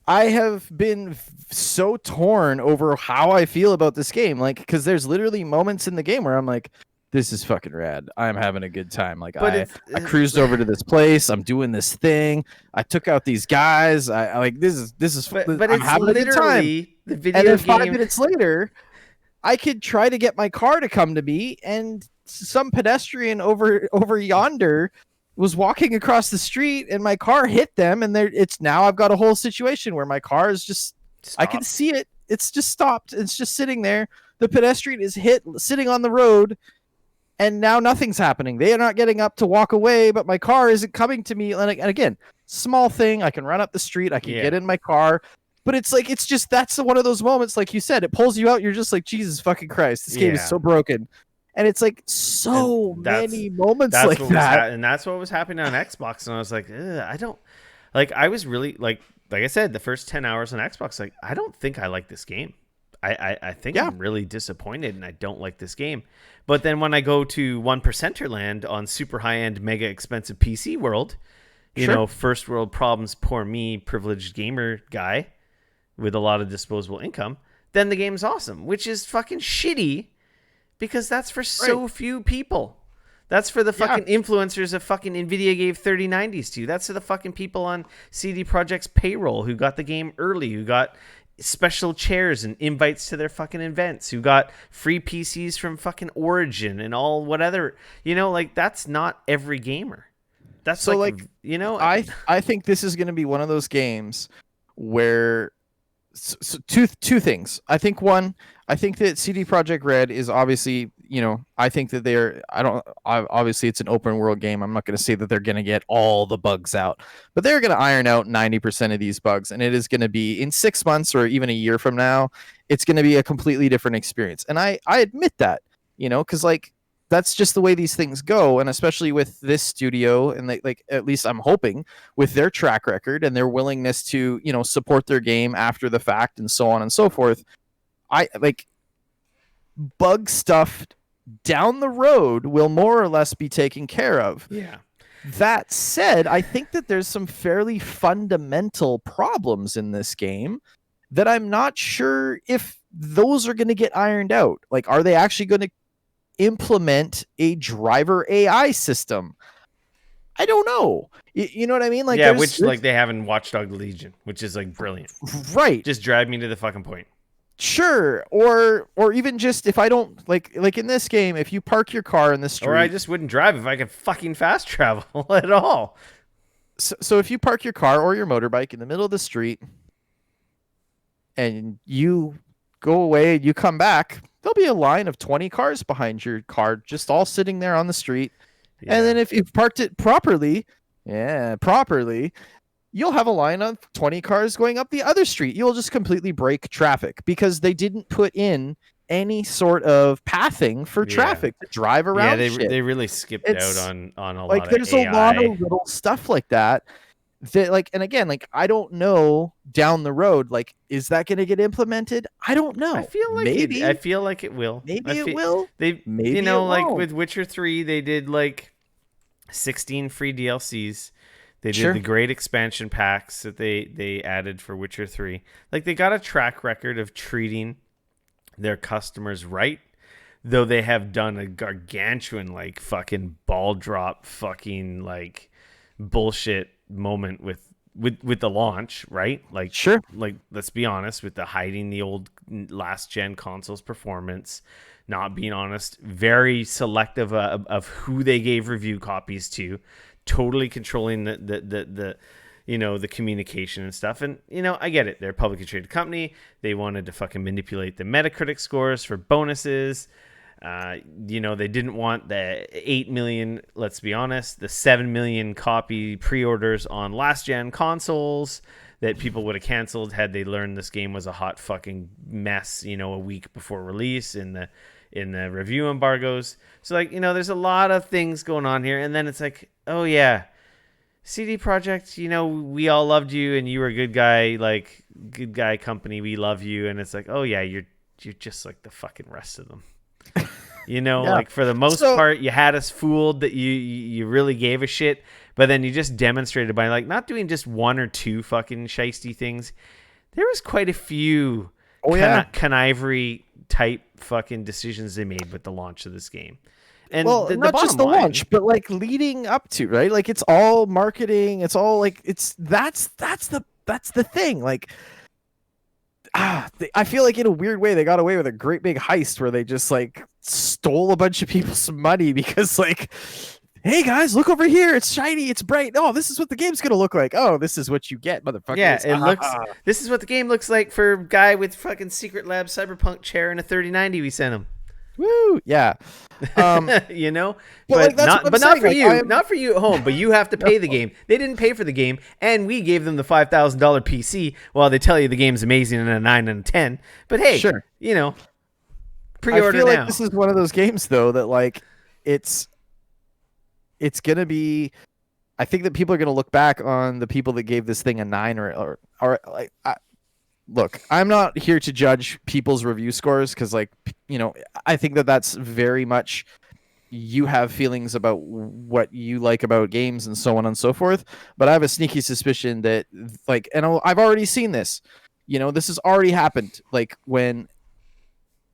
I have been so torn over how I feel about this game. Like, because there's literally moments in the game where I'm like, this is fucking rad. I'm having a good time. Like, I cruised over to this place. I'm doing this thing. I took out these guys. I like this is. But I'm it's having literally a good time. The video and then game. 5 minutes later, I could try to get my car to come to me, and some pedestrian over yonder was walking across the street, and my car hit them, and now I've got a whole situation where my car is just stopped. I can see it. It's just stopped. It's just sitting there. The pedestrian is sitting on the road, and now nothing's happening. They are not getting up to walk away, but my car isn't coming to me. And again, small thing. I can run up the street. I can get in my car. But it's like, that's one of those moments, like you said, it pulls you out. You're just like, Jesus fucking Christ, this game is so broken. And it's like many moments like that. And that's what was happening on Xbox. And I was like, I don't, like, I was really, like I said, the first 10 hours on Xbox, like, I don't think I like this game. I think I'm really disappointed and I don't like this game. But then when I go to 1%er land on super high-end, mega expensive PC world, you know, first world problems, poor me, privileged gamer guy with a lot of disposable income, then the game's awesome, which is fucking shitty Because that's for so few people. That's for the fucking influencers that fucking NVIDIA gave 3090s to. That's for the fucking people on CD Projekt's payroll who got the game early, who got special chairs and invites to their fucking events, who got free PCs from fucking Origin and all whatever. Like, that's not every gamer. That's so like I think this is going to be one of those games where two things. I think that CD Projekt Red is obviously, I think that obviously it's an open world game. I'm not going to say that they're going to get all the bugs out, but they're going to iron out 90% of these bugs, and it is going to be in 6 months or even a year from now, it's going to be a completely different experience. And I admit that, because like, that's just the way these things go. And especially with this studio, and like at least I'm hoping with their track record and their willingness to, support their game after the fact and so on and so forth. I like bug stuff down the road will more or less be taken care of. Yeah. That said, I think that there's some fairly fundamental problems in this game that I'm not sure if those are going to get ironed out. Like, are they actually going to implement a driver AI system? I don't know. You know what I mean? Like, yeah, which like they have in Watch Dogs Legion, which is like brilliant. Right. Just drive me to the fucking point. Sure. Or even just if I don't like in this game, if you park your car in the street, or I just wouldn't drive if I could fucking fast travel at all. So if you park your car or your motorbike in the middle of the street and you go away and you come back, there'll be a line of 20 cars behind your car, just all sitting there on the street. Yeah. And then if you've parked it properly, you'll have a line of 20 cars going up the other street. You'll just completely break traffic because they didn't put in any sort of pathing for traffic to drive around. Yeah, they really skipped out on a like, lot of there's AI. a lot of little stuff like that. That like, and again, like, I don't know down the road, like, is that going to get implemented? I don't know. I feel like maybe. I feel like it will. Maybe it will. Maybe like with Witcher 3, they did like 16 free DLCs. They did the great expansion packs that they added for Witcher 3. Like, they got a track record of treating their customers right, though they have done a gargantuan like fucking ball drop fucking like bullshit moment with the launch, right? Like, sure, like, let's be honest, with the hiding the old last gen consoles performance, not being honest, very selective of who they gave review copies to, totally controlling the the communication and stuff. And I get it, they're a publicly traded company, they wanted to fucking manipulate the Metacritic scores for bonuses. They didn't want the 8 million, let's be honest, the 7 million copy pre-orders on last gen consoles that people would have canceled had they learned this game was a hot fucking mess, a week before release in the review embargoes. So like, there's a lot of things going on here. And then it's like, oh yeah, CD Projekt, we all loved you and you were a good guy, like good guy company. We love you. And it's like, oh yeah, you're just like the fucking rest of them. Like, for the most part, you had us fooled that you really gave a shit, but then you just demonstrated by like not doing just one or two fucking shiesty things. There was quite a few connivery type fucking decisions they made with the launch of this game. And not just the launch, but like leading up to, right? Like, it's all marketing. It's all like, that's the thing. Like, I feel like in a weird way they got away with a great big heist where they just like stole a bunch of people's money because like, hey guys, look over here, it's shiny, it's bright. Oh, this is what the game's gonna look like. Oh, this is what you get, motherfucker. Yeah, it looks. This is what the game looks like for a guy with fucking Secret Lab Cyberpunk chair and a 3090 we sent him. Woo, yeah. But like, not for you, not for you at home. But you have to pay the game. They didn't pay for the game, and we gave them the $5,000 PC. While they tell you the game's amazing and a 9 and a 10. But hey, sure, pre-order I feel now. Like this is one of those games though that like it's gonna be. I think that people are gonna look back on the people that gave this thing a 9 or like. Look, I'm not here to judge people's review scores because, like, I think that that's very much you have feelings about what you like about games and so on and so forth. But I have a sneaky suspicion that, like, and I've already seen this. This has already happened. Like, when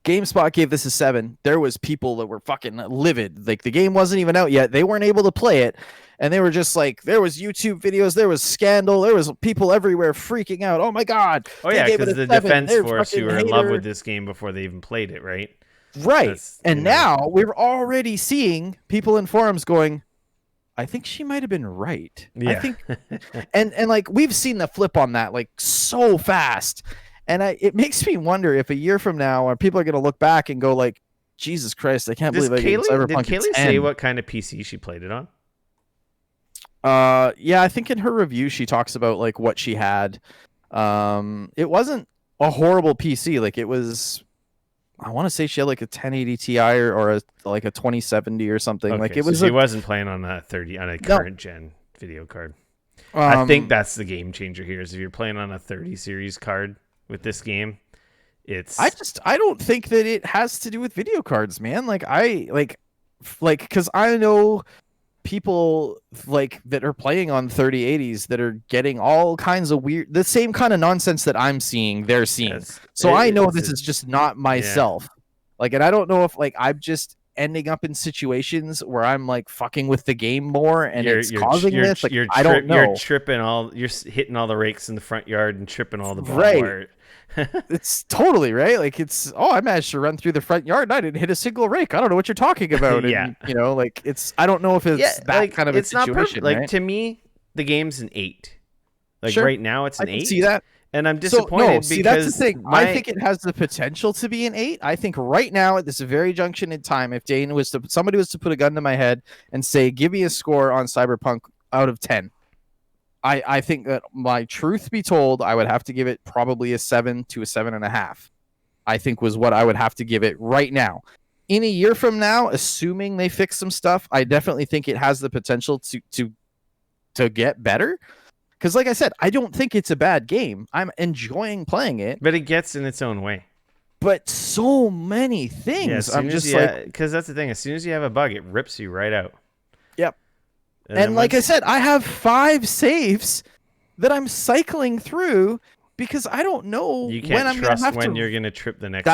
GameSpot gave this a 7. There was people that were fucking livid. Like the game wasn't even out yet. They weren't able to play it. And they were just like, there was YouTube videos, there was scandal, there was people everywhere freaking out. Oh my God. Oh yeah, because the defense force who were in love with this game before they even played it, right? Right. And now we're already seeing people in forums going, I think she might have been right. Yeah. I think and like we've seen the flip on that like so fast. And it makes me wonder if a year from now people are going to look back and go like, Jesus Christ, I can't believe I gave Cyberpunk Did Kaylee say what kind of PC she played it on? Yeah, I think in her review she talks about like what she had. It wasn't a horrible PC. Like it was, I want to say she had like a 1080 Ti or like a 2070 or something. Okay, like it was. So she wasn't playing on a 30 on a current gen video card. I think that's the game changer here. Is if you're playing on a 30 series card with this game, it's. I don't think that it has to do with video cards, man. Like because I know people like that are playing on 3080s that are getting all kinds of weird, the same kind of nonsense that I'm seeing, they're seeing. Yes. So I know this is just not myself. Yeah. Like, and I don't know if like I'm just ending up in situations where I'm like fucking with the game more and it's causing this. Like, I don't know. You're tripping you're hitting all the rakes in the front yard and tripping all the barbed wire. It's totally right. Like I managed to run through the front yard and I didn't hit a single rake. I don't know what you're talking about. Yeah. And, like I don't know if it's that like, kind of a situation. Not perfect. Like right? To me, the game's an 8. Like sure. Right now it's an 8. See that? And I'm disappointed because that's the thing. I think it has the potential to be an 8. I think right now at this very junction in time, if somebody was to put a gun to my head and say, give me a score on Cyberpunk out of 10. I think that my truth be told, I would have to give it probably a 7 to a 7.5. I think was what I would have to give it right now. In a year from now, assuming they fix some stuff, I definitely think it has the potential to get better. Because like I said, I don't think it's a bad game. I'm enjoying playing it. But it gets in its own way. But so many things. Yeah, I'm just like... Because that's the thing. As soon as you have a bug, it rips you right out. Yep. And like I said, I have 5 saves that I'm cycling through because I don't know when I'm going to have to. When you're going to trip the next.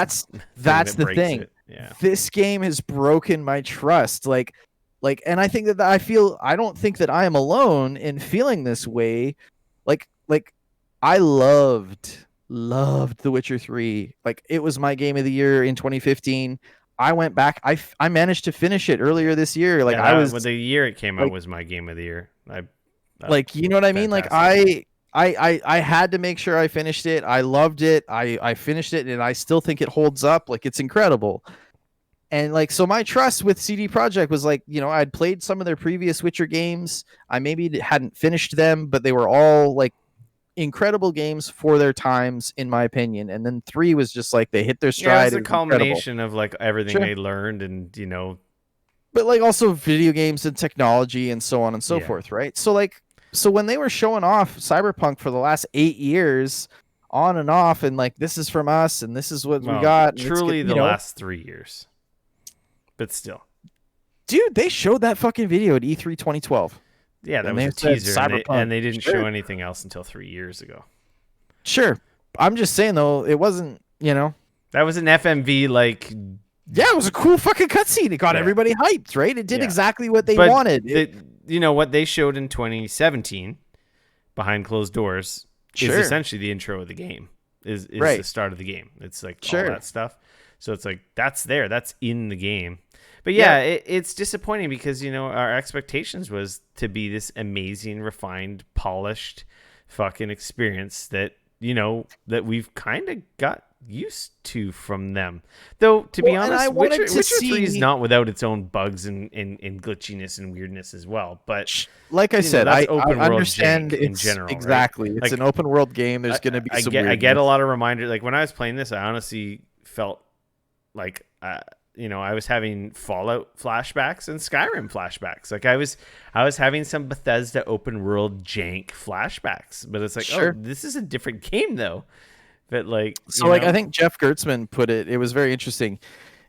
That's the thing. Yeah. This game has broken my trust. Like, and I think that I don't think that I am alone in feeling this way. Like I loved The Witcher 3. Like it was my game of the year in 2015. I went back. I managed to finish it earlier this year. Like the year it came out was my game of the year. You know what I mean? Like I had to make sure I finished it. I loved it. I finished it and I still think it holds up. Like it's incredible. And like, so my trust with CD Projekt was like, I'd played some of their previous Witcher games. I maybe hadn't finished them, but they were all like incredible games for their times, in my opinion. And then 3 was just like they hit their stride. Yeah, it's a culmination of like everything they learned, and but like also video games and technology and so on and so forth, right? So when they were showing off Cyberpunk for the last 8 years, on and off, and like this is from us, and this is what we got. Truly, the last 3 years, but still, dude, they showed that fucking video at E3 2012. Yeah, that was a teaser, and they didn't show anything else until 3 years ago. Sure. I'm just saying, though, it wasn't, That was an FMV, like... Yeah, it was a cool fucking cutscene. It got everybody hyped, right? It did exactly what they wanted. What they showed in 2017, behind closed doors, is essentially the intro of the game, is the start of the game. It's like all that stuff. So it's like, that's there. That's in the game. But it's disappointing because, our expectations was to be this amazing, refined, polished fucking experience that, that we've kind of got used to from them. Though, to be honest, Witcher 3 is not without its own bugs and glitchiness and weirdness as well. But like I said, I understand in general. Exactly. Right? It's an open world game. There's going to be some weirdness. I get a lot of reminders. Like when I was playing this, I honestly felt like... I was having Fallout flashbacks and Skyrim flashbacks. Like I was having some Bethesda open world jank flashbacks, but it's like, oh, this is a different game though. But like, I think Jeff Gertzman put it. It was very interesting.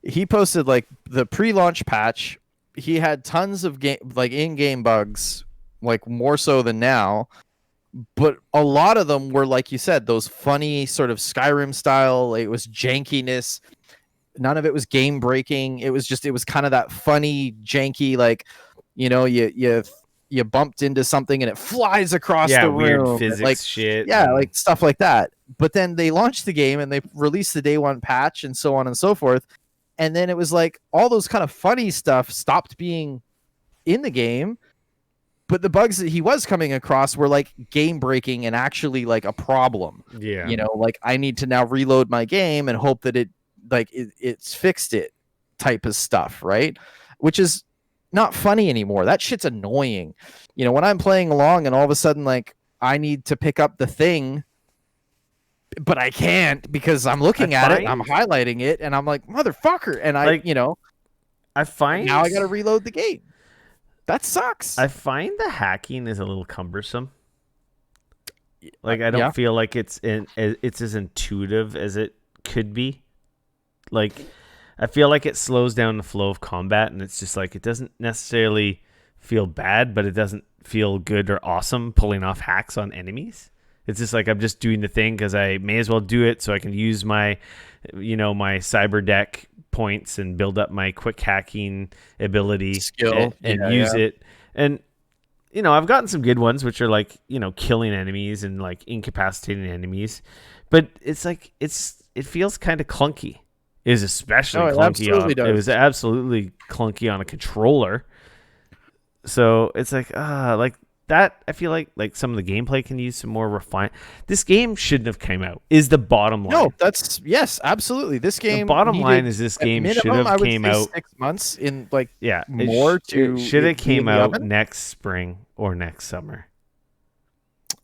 He posted like the pre-launch patch. He had tons of in-game bugs, like more so than now. But a lot of them were, like you said, those funny sort of Skyrim style. It was jankiness. None of it was game breaking. It was kind of that funny, janky, like, you bumped into something and it flies across the room. Weird physics like, shit. Like stuff like that. But then they launched the game and they released the day one patch and so on and so forth. And then it was like all those kind of funny stuff stopped being in the game. But the bugs that he was coming across were like game breaking and actually like a problem. Yeah. Like I need to now reload my game and hope that it's fixed it type of stuff. Right. Which is not funny anymore. That shit's annoying. When I'm playing along and all of a sudden, like, I need to pick up the thing, but I can't because I'm looking at it, I'm highlighting it, and I'm like, motherfucker. And I find now I got to reload the game. That sucks. I find the hacking is a little cumbersome. Like, I don't feel like it's as intuitive as it could be. Like, I feel like it slows down the flow of combat, and it's just like it doesn't necessarily feel bad, but it doesn't feel good or awesome pulling off hacks on enemies. It's just like I'm just doing the thing because I may as well do it so I can use my, my cyber deck points and build up my quick hacking ability skill and use it. And I've gotten some good ones, which are like killing enemies and like incapacitating enemies, but it's like it feels kind of clunky. It was especially clunky. It was absolutely clunky on a controller. So it's like like that. I feel like some of the gameplay can use some more refine. This game shouldn't have came out. Is the bottom line? No, yes, absolutely. This game. The bottom line is this game should have came out 6 months in it should have came out next spring or next summer.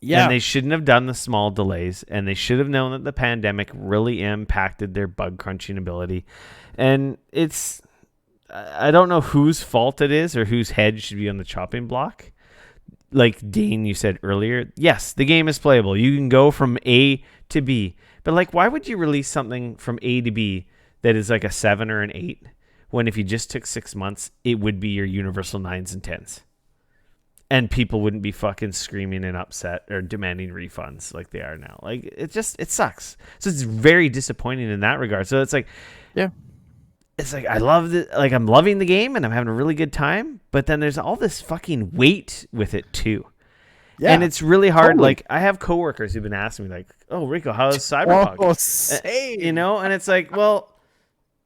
Yeah. And they shouldn't have done the small delays, and they should have known that the pandemic really impacted their bug crunching ability. And I don't know whose fault it is or whose head should be on the chopping block. Like Dane, you said earlier, yes, the game is playable. You can go from A to B. But like, why would you release something from A to B that is like a 7 or an 8 when if you just took 6 months, it would be your universal 9s and 10s? And people wouldn't be fucking screaming and upset or demanding refunds like they are now. Like, it sucks. So it's very disappointing in that regard. So it's like, yeah, it's like, I love it. Like, I'm loving the game and I'm having a really good time, but then there's all this fucking weight with it too. Yeah. And it's really hard. Totally. Like, I have coworkers who've been asking me like, oh, Rico, how's Cyberpunk? Oh, same. And it's like, well,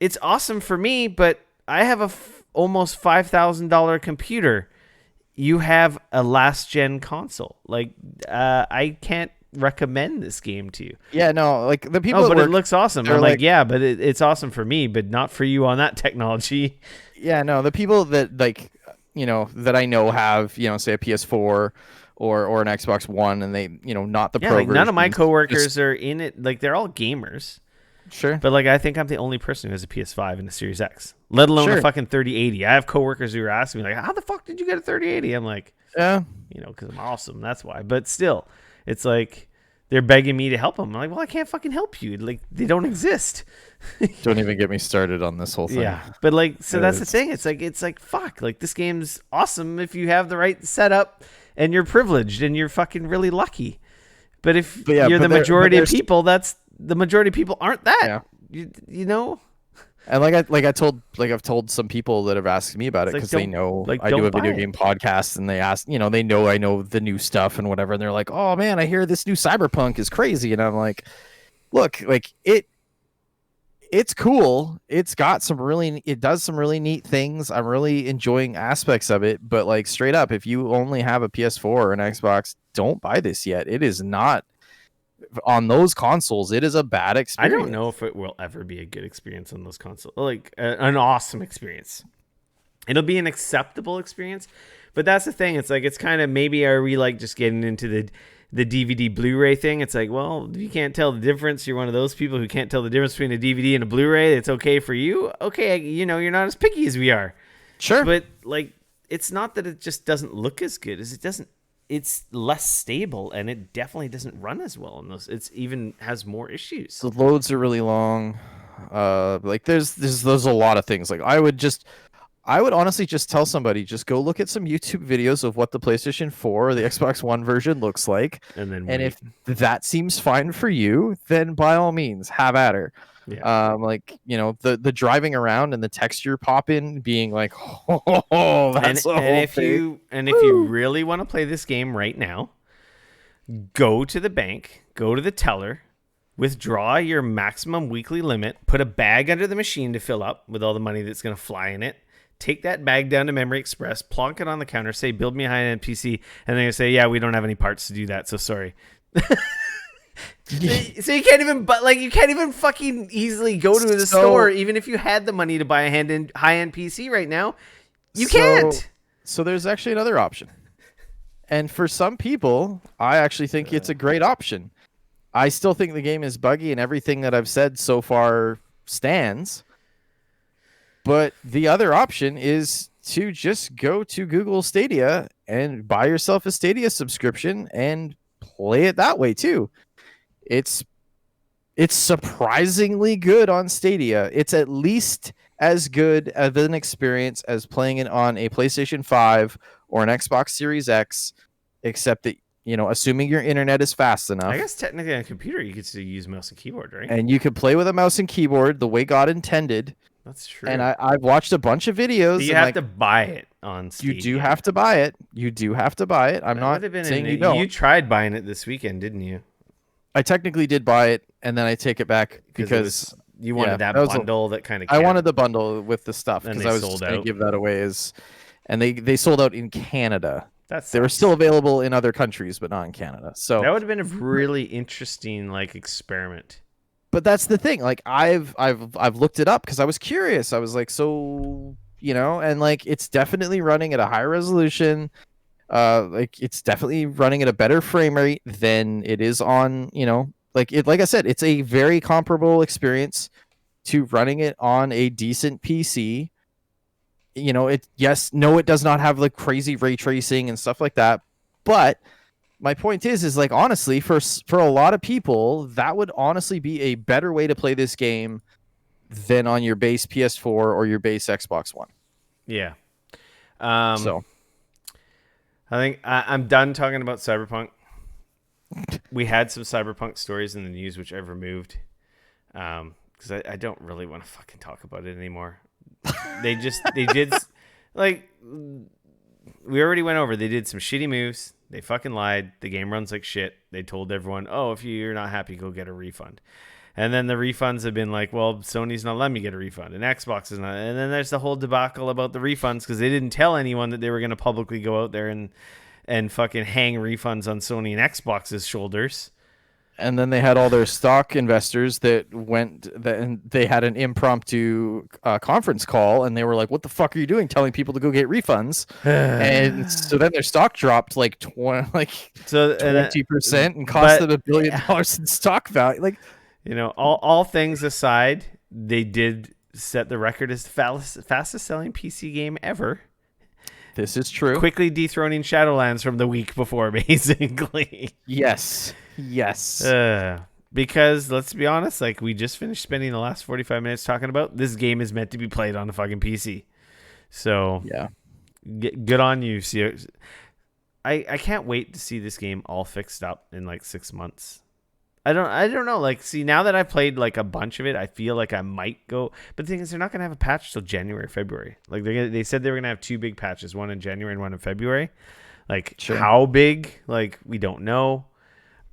it's awesome for me, but I have a almost $5,000 computer. You have a last-gen console. Like, I can't recommend this game to you. Yeah, no, like the people. Oh, but it looks awesome. I'm like, yeah, but it's awesome for me, but not for you on that technology. Yeah, no, the people that that I know have say a PS4 or an Xbox One, and they not the pro version. None of my coworkers are in it. Like, they're all gamers. Sure. But like, I think I'm the only person who has a PS5 and a Series X, let alone a fucking 3080. I have coworkers who are asking me like, how the fuck did you get a 3080? I'm like, yeah, because I'm awesome. That's why. But still, it's like they're begging me to help them. I'm like, well, I can't fucking help you. Like, they don't exist. Don't even get me started on this whole thing. Yeah. But like, so that's the thing. It's like, fuck, like this game's awesome if you have the right setup and you're privileged and you're fucking really lucky. But if you're the majority of people, the majority of people aren't that. Yeah. You know? And I've told some people that have asked me about it because they know I do a video game podcast, and they ask, they know I know the new stuff and whatever, and they're like, oh man, I hear this new Cyberpunk is crazy, and I'm like, look, like it's cool. It does some really neat things. I'm really enjoying aspects of it, but like straight up, if you only have a PS4 or an Xbox, don't buy this yet. It is not. On those consoles, it is a bad experience. I don't know if it will ever be a good experience on those consoles. Like an awesome experience. It'll be an acceptable experience, but that's the thing. It's like, it's kind of, maybe are we like just getting into the DVD Blu-ray thing? It's like, well, if you can't tell the difference, you're one of those people who can't tell the difference between a DVD and a Blu-ray. It's okay for you. Okay, you're not as picky as we are. Sure, but like, it's not that it just doesn't look as good as it doesn't. It's less stable, and it definitely doesn't run as well in those. It's even has more issues. The loads are really long. Like there's a lot of things. Like I would honestly just tell somebody, just go look at some YouTube videos of what the PlayStation 4 or the Xbox One version looks like, and if that seems fine for you, then by all means have at her. Yeah. Like, you know, the driving around and the texture popping being like, oh, that's a whole thing. If you really want to play this game right now, go to the bank, go to the teller, withdraw your maximum weekly limit, put a bag under the machine to fill up with all the money that's going to fly in it. Take that bag down to Memory Express, plonk it on the counter, say, build me a high-end PC, and then you say, yeah, we don't have any parts to do that, so sorry. So you can't even fucking easily go to the store, even if you had the money to buy a high-end PC right now. You can't. So there's actually another option. And for some people, I actually think it's a great option. I still think the game is buggy and everything that I've said so far stands. But the other option is to just go to Google Stadia and buy yourself a Stadia subscription and play it that way too. It's surprisingly good on Stadia. It's at least as good of an experience as playing it on a PlayStation 5 or an Xbox Series X, except that, you know, assuming your internet is fast enough. I guess technically on a computer you could still use mouse and keyboard, right? And you could play with a mouse and keyboard the way God intended. That's true. And I've watched a bunch of videos. But you have to buy it on Steam. You do have to buy it. You do have to buy it. I'm not saying you don't. You tried buying it this weekend, didn't you? I technically did buy it, and then I take it back because you wanted that bundle that kind of. I wanted the bundle with the stuff because I was just going to give that away and they sold out in Canada. They were still available in other countries, but not in Canada. So that would have been a really interesting experiment. But that's the thing. Like I've looked it up because I was curious. I was like, so, you know, and it's definitely running at a higher resolution. It's definitely running at a better frame rate than it is on, you know, like I said, it's a very comparable experience to running it on a decent PC. You know, it does not have crazy ray tracing and stuff like that. But my point is honestly, for a lot of people, that would honestly be a better way to play this game than on your base PS4 or your base Xbox One. Yeah. So I think I'm done talking about Cyberpunk. We had some Cyberpunk stories in the news, which I've removed because I don't really want to fucking talk about it anymore. They did we already went over. They did some shitty moves. They fucking lied. The game runs like shit. They told everyone, oh, if you're not happy, go get a refund. And then the refunds have been like, well, Sony's not letting me get a refund, and Xbox is not. And then there's the whole debacle about the refunds because they didn't tell anyone that they were going to publicly go out there and fucking hang refunds on Sony and Xbox's shoulders. And then they had all their stock investors and they had an impromptu conference call, and they were like, what the fuck are you doing telling people to go get refunds? And so then their stock dropped 20% and cost them $1 billion in stock value. You know, all things aside, they did set the record as the fastest selling PC game ever. This is true. Quickly dethroning Shadowlands from the week before, basically. Yes. Because let's be honest, we just finished spending the last 45 minutes talking about this game is meant to be played on a fucking PC. So yeah, good on you. See, I can't wait to see this game all fixed up in 6 months. I don't know. See, now that I've played a bunch of it, I feel like I might go. But the thing is, they're not gonna have a patch till January, February. They said they were gonna have 2 big patches, one in January and one in February. Sure. How big? We don't know.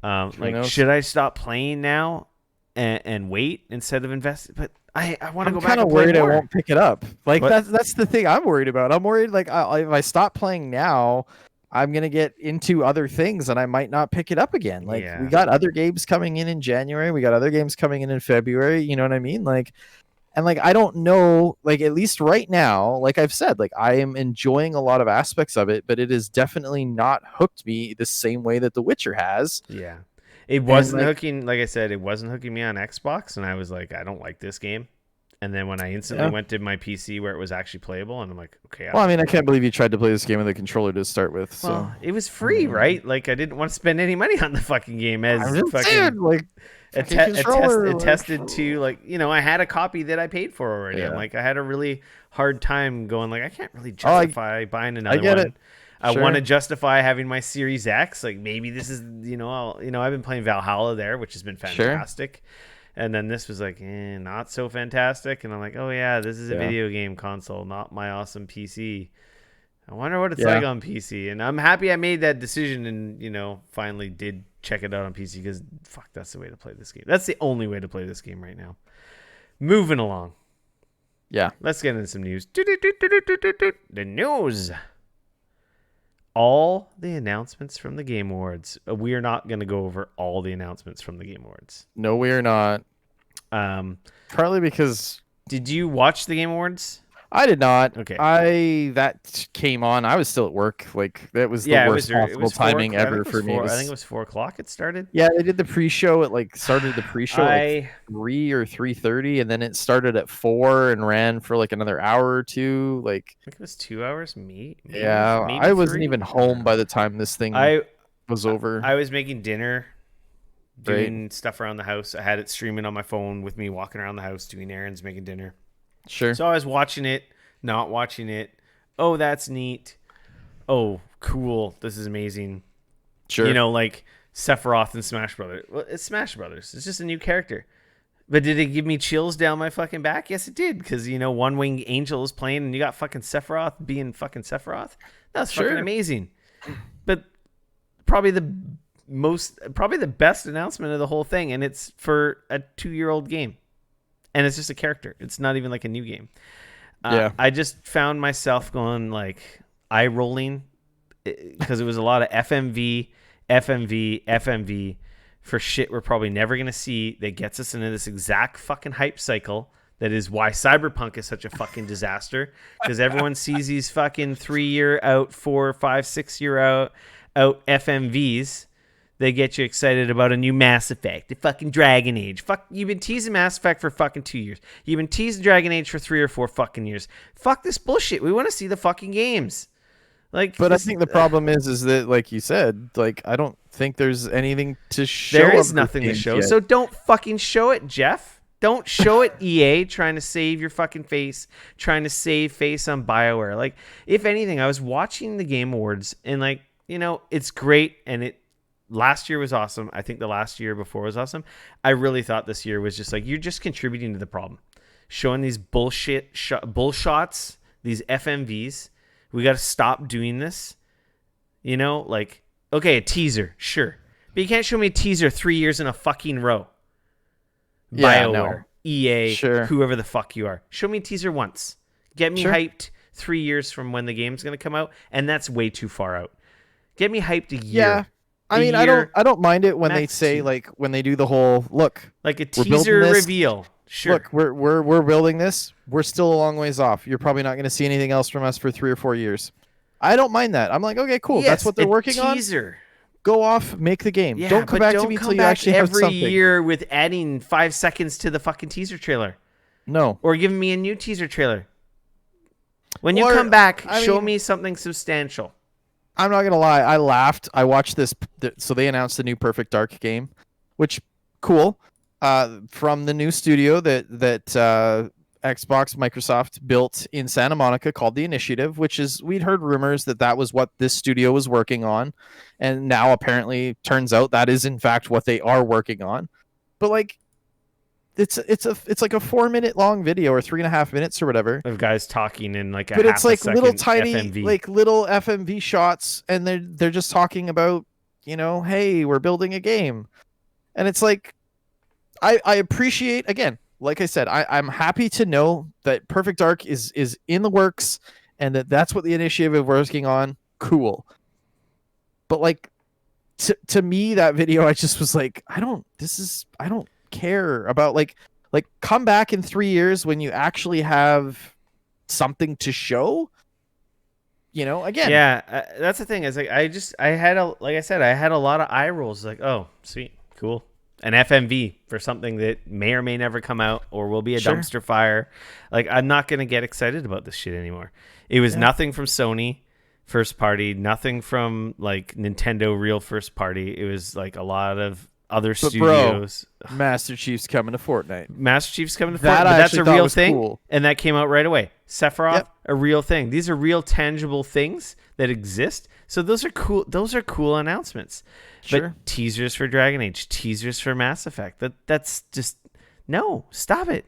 Should I stop playing now and wait instead of invest? But I want to go back. I'm kind of worried I won't pick it up. That's the thing I'm worried about. I'm worried if I stop playing now, I'm gonna get into other things and I might not pick it up again. We got other games coming in January. We got other games coming in February. You know what I mean? And I don't know, at least right now, I've said, I am enjoying a lot of aspects of it, but it has definitely not hooked me the same way that The Witcher has. Yeah. It wasn't hooking, like I said, it wasn't hooking me on Xbox, and I was like, I don't like this game. And then when I instantly went to my PC where it was actually playable, and I'm like, okay. Well, I can't believe you tried to play this game with a controller to start with. So well, it was free, right? I didn't want to spend any money on the fucking game as fucking attested to, I had a copy that I paid for already. Yeah. I had a really hard time going, I can't really justify buying another one. It. I want to justify having my Series X. Maybe this is, I've been playing Valhalla there, which has been fantastic. And then this was like, not so fantastic. And I'm like, oh yeah, this is a video game console, not my awesome PC. I wonder what it's like on PC. And I'm happy I made that decision and, finally did check it out on PC because, fuck, that's the way to play this game. That's the only way to play this game right now. Moving along. Yeah. Let's get into some news. The news. All the announcements from the Game Awards. We are not going to go over all the announcements from the Game Awards. No, we are not. Partly because... Did you watch the Game Awards? I did not. Okay. That came on. I was still at work. Like that was the worst possible timing ever for me. I think it was 4:00. It started. Yeah, they did the pre-show at started the pre-show at 3 or 3:30, and then it started at 4 and ran for another hour or two. I think it was 2 hours. Maybe I wasn't even home by the time this thing was over. I was making dinner, doing stuff around the house. I had it streaming on my phone with me walking around the house, doing errands, making dinner. Sure. So I was watching it, not watching it. Oh, that's neat. Oh, cool. This is amazing. Sure. Like Sephiroth in Smash Brothers. Well, it's Smash Brothers. It's just a new character. But did it give me chills down my fucking back? Yes, it did. Because, One Winged Angel is playing and you got fucking Sephiroth being fucking Sephiroth. That's fucking amazing. But probably the best announcement of the whole thing. And it's for a 2-year-old game. And it's just a character. It's not even like a new game. I just found myself going eye rolling because it was a lot of FMV for shit we're probably never going to see that gets us into this exact fucking hype cycle. That is why Cyberpunk is such a fucking disaster because everyone sees these fucking 3-year out, 4, 5, 6-year out FMVs. They get you excited about a new Mass Effect, the fucking Dragon Age. Fuck, you've been teasing Mass Effect for fucking 2 years. You've been teasing Dragon Age for 3 or 4 fucking years. Fuck this bullshit. We want to see the fucking games. But I think the problem is that, like you said, I don't think there's anything to show. There is nothing to show, so don't fucking show it, Jeff. Don't show it, EA, trying to save your fucking face, trying to save face on BioWare. If anything, I was watching the Game Awards, and, it's great, and last year was awesome. I think the last year before was awesome. I really thought this year was just you're just contributing to the problem. Showing these bullshit bull shots, these FMVs. We got to stop doing this. Okay, a teaser, sure. But you can't show me a teaser 3 years in a fucking row. BioWare, EA, whoever the fuck you are. Show me a teaser once. Get me hyped 3 years from when the game's going to come out, and that's way too far out. Get me hyped a year. Yeah. I mean, I don't mind it when they say when they do the whole look, like a teaser reveal. Sure. Look, we're building this. We're still a long ways off. You're probably not going to see anything else from us for 3 or 4 years. I don't mind that. I'm like, okay, cool. Yes, that's what they're working on. Teaser. Go off, make the game. Yeah, don't come back to me until you actually have something. Every year with adding 5 seconds to the fucking teaser trailer. No. Or giving me a new teaser trailer. When you come back, show me something substantial. I'm not going to lie. I laughed. I watched this. So they announced the new Perfect Dark game, which cool. From the new studio that Xbox, Microsoft built in Santa Monica called The Initiative, which is, we'd heard rumors that was what this studio was working on. And now apparently turns out that is in fact what they are working on. But it's like a 4-minute long video or 3.5 minutes or whatever of guys talking in but it's little tiny FMV. Little FMV shots, and they're just talking about hey, we're building a game, and it's I appreciate, again, like I said, I'm happy to know that Perfect Dark is in the works and that's what the Initiative is working on. Cool, but to me that video, I just was I don't care about come back in 3 years when you actually have something to show, again. That's the thing is I had a lot of eye rolls oh sweet, cool, an FMV for something that may or may never come out or will be a dumpster fire. I'm not gonna get excited about this shit anymore. It was nothing from Sony first party, nothing from Nintendo real first party. It was a lot of other studios. Bro, Master Chief's coming to Fortnite. But that's a real thing, cool. And that came out right away. Sephiroth, a real thing. These are real tangible things that exist. So those are cool. Those are cool announcements. Sure. But teasers for Dragon Age, teasers for Mass Effect. No, stop it.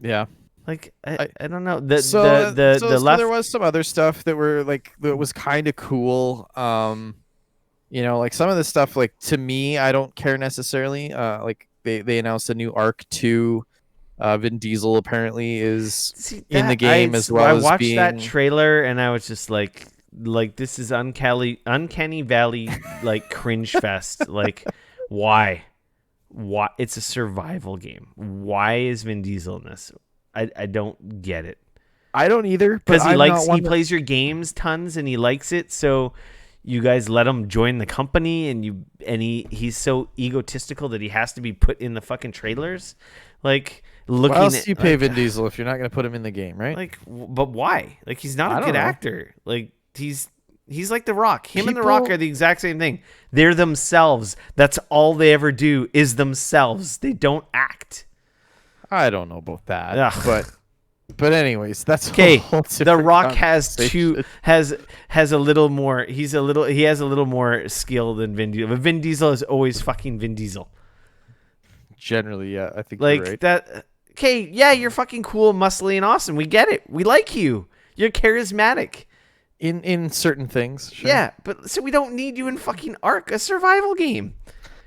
Yeah. Like I don't know. So left. there was some other stuff that was kind of cool. Like some of the stuff, like, to me, I don't care necessarily. Like they announced a new Arc 2. Vin Diesel apparently is in the game as well. I as watched being... that trailer and I was just like this is uncanny valley, like cringe fest. Like, why? It's a survival game. Why is Vin Diesel in this? I don't get it. I don't either. Because he plays your games tons and he likes it, so you guys let him join the company, and he's so egotistical that he has to be put in the fucking trailers. Like, looking Why else at do you pay Vin Diesel if you're not going to put him in the game, right? Like, but why? Like, he's not a good actor. Like, he's like The Rock. And The Rock are the exact same thing. They're themselves. That's all they ever do is themselves. They don't act. I don't know about that, but anyways, that's okay. The Rock has a little more. He has a little more skill than Vin Diesel. But Vin Diesel is always fucking Vin Diesel. Generally, yeah, I think like you're right. That. Okay, yeah, you're fucking cool, muscly, and awesome. We get it. We like you. You're charismatic. In certain things, sure. Yeah, but so we don't need you in fucking Ark, a survival game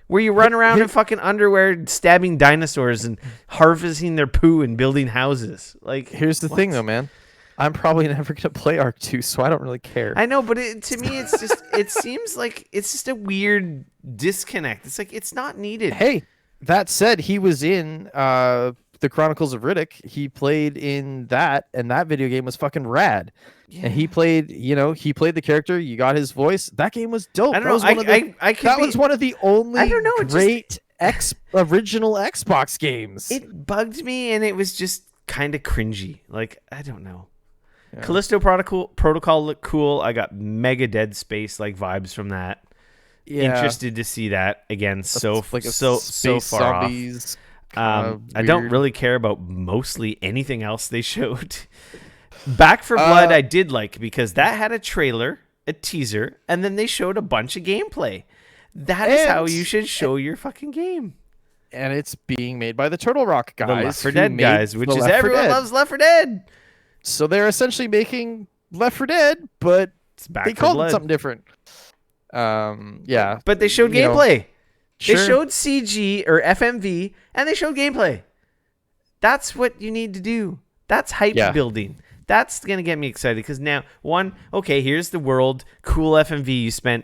where you run around in fucking underwear stabbing dinosaurs and harvesting their poo and building houses. Like, here's the thing though, man. I'm probably never gonna play Ark 2, so I don't really care. I know, but to me, it's just it seems like it's just a weird disconnect. It's like it's not needed. Hey, that said, he was in the Chronicles of Riddick. He played in that, and that video game was fucking rad. Yeah. And he played the character. You got his voice. That game was dope. I don't know. That was one of the only great original Xbox games. It bugged me, and it was just kind of cringy. Like, I don't know. Yeah. Callisto Protocol looked cool. I got mega Dead Space like vibes from that. Yeah. Interested to see that again. So far zombies off. I don't really care about mostly anything else they showed. Back 4 Blood I did like because that had a trailer, a teaser, and then they showed a bunch of gameplay. That is how you should show your fucking game. And it's being made by the Turtle Rock guys. The Left 4 Dead guys, which is everyone loves Left 4 Dead. So they're essentially making Left 4 Dead, but they called it something different. Yeah. But they showed gameplay. Sure. They showed CG or FMV, and they showed gameplay. That's what you need to do. That's hype building. That's going to get me excited because now, here's the world, cool FMV. You spent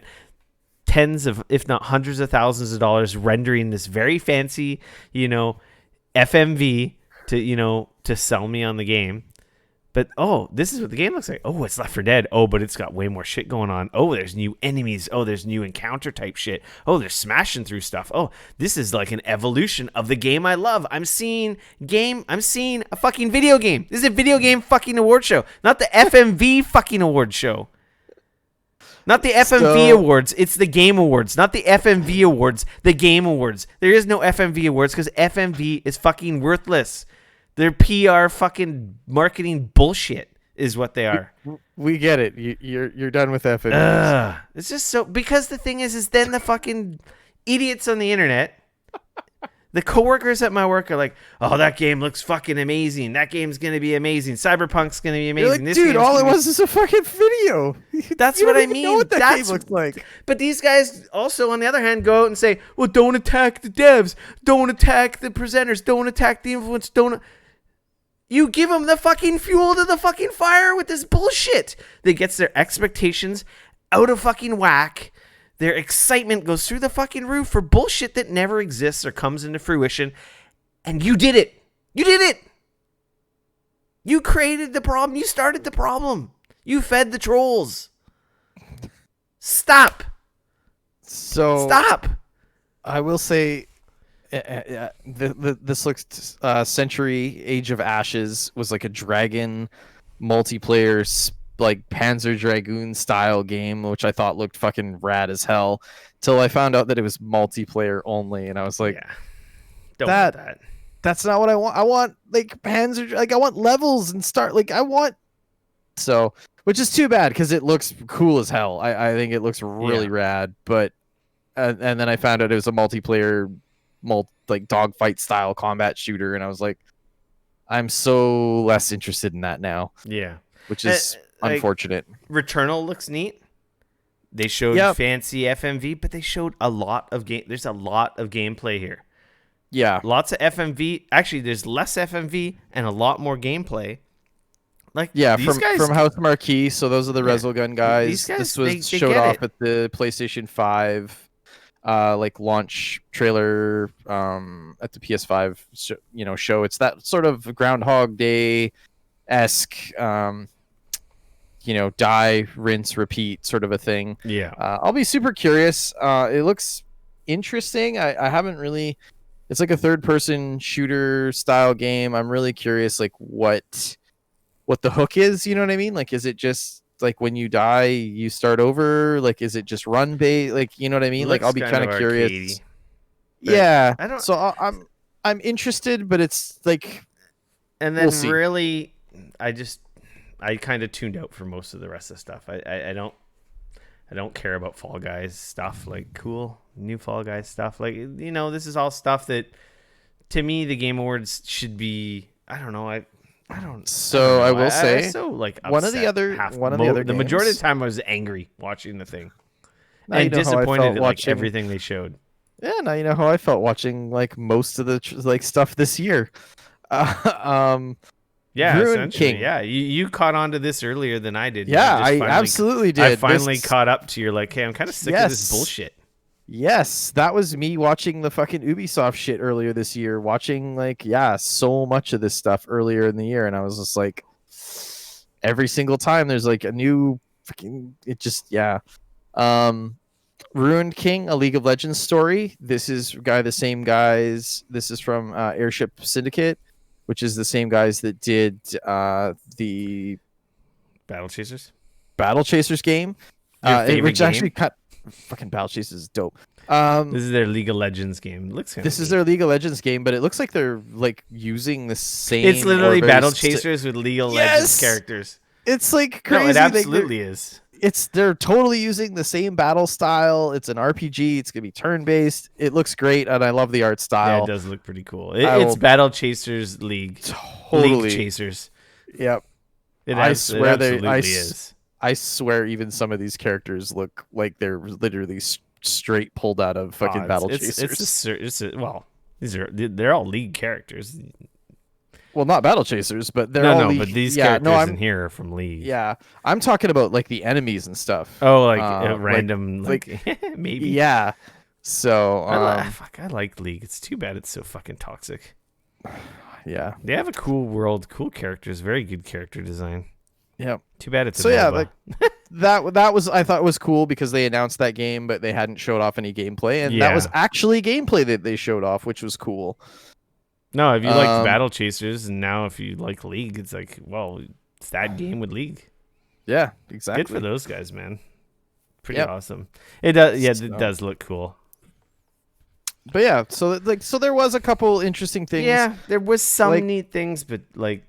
tens of, if not hundreds of thousands of dollars rendering this very fancy, FMV to sell me on the game. But, this is what the game looks like. Oh, it's Left 4 Dead. Oh, but it's got way more shit going on. Oh, there's new enemies. Oh, there's new encounter type shit. Oh, they're smashing through stuff. Oh, this is like an evolution of the game I love. I'm seeing a fucking video game. This is a video game fucking award show, not the FMV fucking award show. Not the FMV awards. It's the game awards, not the FMV awards, the game awards. There is no FMV awards because FMV is fucking worthless. They're PR fucking marketing bullshit is what they are. We get it. You're done with FMVs. It's just so, because the thing is then the fucking idiots on the internet, the coworkers at my work are like, oh, that game looks fucking amazing. That game's going to be amazing. Cyberpunk's going to be amazing. Like, dude, all it was is a fucking video. That's what I mean. Know what that game looks like. But these guys also, on the other hand, go out and say, well, don't attack the devs. Don't attack the presenters. Don't attack the influence. You give them the fucking fuel to the fucking fire with this bullshit that gets their expectations out of fucking whack. Their excitement goes through the fucking roof for bullshit that never exists or comes into fruition. And you did it. You did it. You created the problem. You started the problem. You fed the trolls. Stop. Stop. I will say, this looks Century Age of Ashes was like a dragon multiplayer like Panzer Dragoon style game, which I thought looked fucking rad as hell, till I found out that it was multiplayer only, and I was like, don't want that. That's not what I want. I want like Panzer, like I want levels and which is too bad because it looks cool as hell. I think it looks really rad, but and then I found out it was a multiplayer like dogfight style combat shooter, and I was like, I'm so less interested in that now. Yeah, which is unfortunate. Returnal looks neat. They showed fancy FMV, but they showed a lot of game. There's a lot of gameplay here. Yeah, lots of FMV. Actually, there's less FMV and a lot more gameplay. Like these guys from House Marquee. So those are the Resogun guys. These guys, this was showed off at the PlayStation 5 like launch trailer at the PS5 show. It's that sort of Groundhog Day esque die, rinse, repeat sort of a thing. Yeah. I'll be super curious. It looks interesting. I haven't really. It's like a third person shooter style game. I'm really curious like what the hook is, you know what I mean? Like, is it just like when you die you start over? Like, is it just run bait? Like, you know what I mean? Like, I'll be kind of curious. Yeah. I don't. So I'm interested, but it's like, and then really, I kind of tuned out for most of the rest of the stuff. I don't care about Fall Guys stuff. Like, cool new Fall Guys stuff. Like, this is all stuff that to me the Game Awards should be. I don't know. I will say, one of the other games, the majority of the time I was angry watching the thing, and disappointed at like everything they showed. Yeah, now you know how I felt watching like most of the like stuff this year. Yeah, essentially. Yeah, you caught on to this earlier than I did. Yeah, I absolutely did. I finally caught up to you. Like, hey, I'm kind of sick of this bullshit. Yes, that was me watching the fucking Ubisoft shit earlier this year, watching like, so much of this stuff earlier in the year. And I was just like, every single time there's like a new fucking, Ruined King, a League of Legends story. This is the same guys. This is from Airship Syndicate, which is the same guys that did the Battle Chasers game. Which actually cut. Fucking Battle Chasers is dope. This is their League of Legends game. This is their League of Legends game, but it looks like they're like using the same. It's literally Battle Chasers with League of Legends characters. It's like crazy. No, it absolutely is. They're totally using the same battle style. It's an RPG. It's gonna be turn based. It looks great, and I love the art style. Yeah, it does look pretty cool. It's Battle Chasers League. Totally. League Chasers. Yep. I swear it is. I swear, even some of these characters look like they're literally straight pulled out of fucking Battle Chasers. They're all League characters. Well, not Battle Chasers, but they're all League. But these characters in here are from League. Yeah, I'm talking about like the enemies and stuff. Oh, like random, maybe. Yeah. So I like League. It's too bad it's so fucking toxic. Yeah. They have a cool world, cool characters, very good character design. Yeah. Too bad it's that was I thought was cool because they announced that game, but they hadn't showed off any gameplay, and that was actually gameplay that they showed off, which was cool. No, if you like Battle Chasers, and now if you like League, it's like, well, it's that game with League. Yeah, exactly. Good for those guys, man. Pretty awesome. It does. Yeah, it does look cool. But yeah, so there was a couple interesting things. Yeah, there was some neat things, but like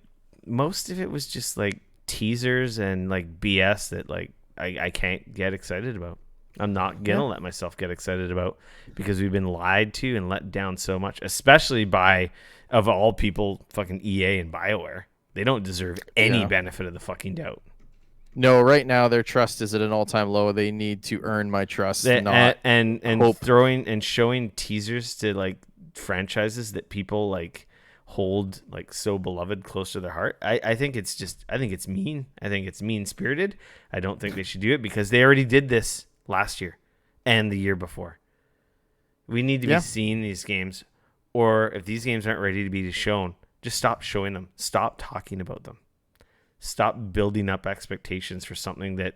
most of it was just like teasers and like BS that like I can't get excited about. I'm not gonna let myself get excited about because we've been lied to and let down so much, especially by, of all people, fucking EA and BioWare. They don't deserve any benefit of the fucking doubt. No, right now their trust is at an all-time low. They need to earn my trust. And throwing and showing teasers to like franchises that people like hold like so beloved close to their heart. I think it's mean. I think it's mean-spirited. I don't think they should do it because they already did this last year and the year before. We need to be seeing these games, or if these games aren't ready to be shown, just stop showing them. Stop talking about them. Stop building up expectations for something that,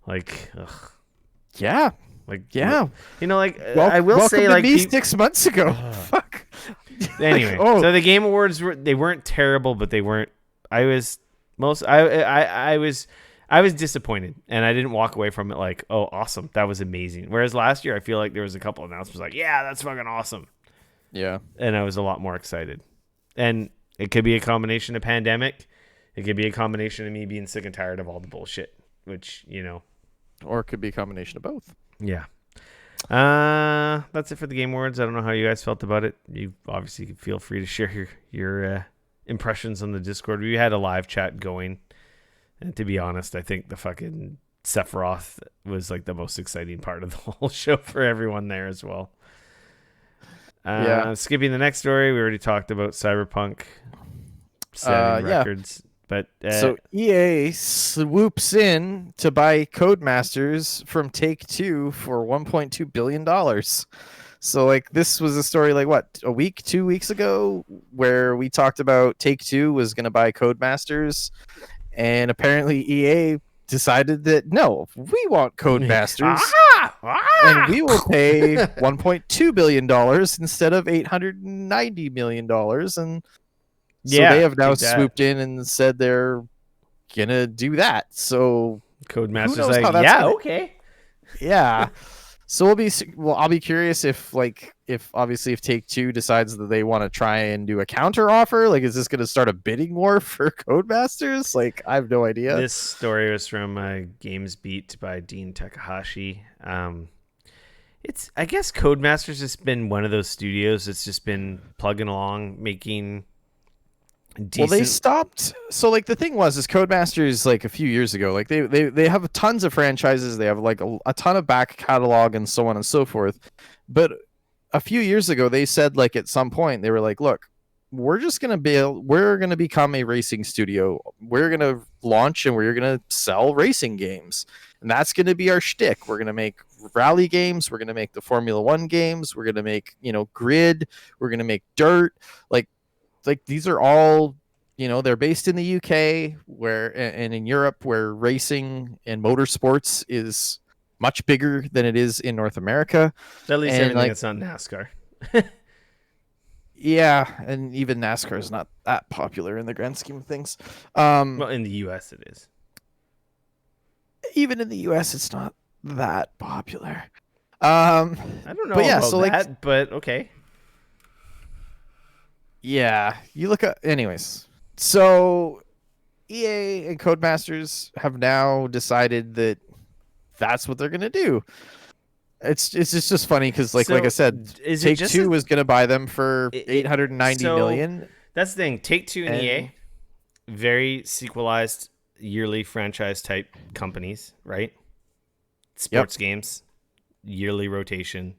like, ugh. Yeah. Like, yeah. I will say, like, me 6 months ago. Fuck. Anyway, so the Game Awards they weren't terrible, but they weren't. I was disappointed, and I didn't walk away from it like, oh, awesome, that was amazing. Whereas last year, I feel like there was a couple announcements like, yeah, that's fucking awesome. Yeah. And I was a lot more excited. And it could be a combination of pandemic. It could be a combination of me being sick and tired of all the bullshit, which, Or it could be a combination of both. Yeah. That's it for the Game Awards. I don't know how you guys felt about it. You obviously feel free to share your impressions on the Discord. We had a live chat going, and to be honest, I think the fucking Sephiroth was like the most exciting part of the whole show for everyone there as well. Skipping the next story, we already talked about Cyberpunk setting records. But so EA swoops in to buy Codemasters from Take-Two for $1.2 billion. So like this was a story like what, a week, 2 weeks ago, where we talked about Take-Two was going to buy Codemasters, and apparently EA decided that no, we want Codemasters, and we will pay $1.2 billion instead of $890 million. And so they have now swooped in and said they're gonna do that. So Codemasters like, yeah, okay, yeah. So I'll be curious if obviously if Take-Two decides that they want to try and do a counter offer, like is this going to start a bidding war for Codemasters? Like I have no idea. This story was from Games Beat by Dean Takahashi. It's, I guess Codemasters has been one of those studios that's just been plugging along, making decent. Well, they stopped. So like the thing was, is Codemasters like a few years ago, like they have tons of franchises. They have like a ton of back catalog and so on and so forth. But a few years ago, they said like at some point they were like, look, we're going to become a racing studio. We're going to launch and we're going to sell racing games. And that's going to be our shtick. We're going to make rally games. We're going to make the Formula One games. We're going to make, Grid. We're going to make Dirt. Like these are all, they're based in the UK and in Europe, where racing and motorsports is much bigger than it is in North America. At least everything that's not NASCAR. Yeah, and even NASCAR is not that popular in the grand scheme of things. Well, in the US it is. Even in the US, it's not that popular. I don't know about that, but okay. Yeah, you look at... Anyways, so EA and Codemasters have now decided that that's what they're going to do. It's just funny because, like I said, Take-Two was going to buy them for $890 million. That's the thing. Take-Two and EA, very sequelized yearly franchise type companies, right? Sports games, yearly rotation.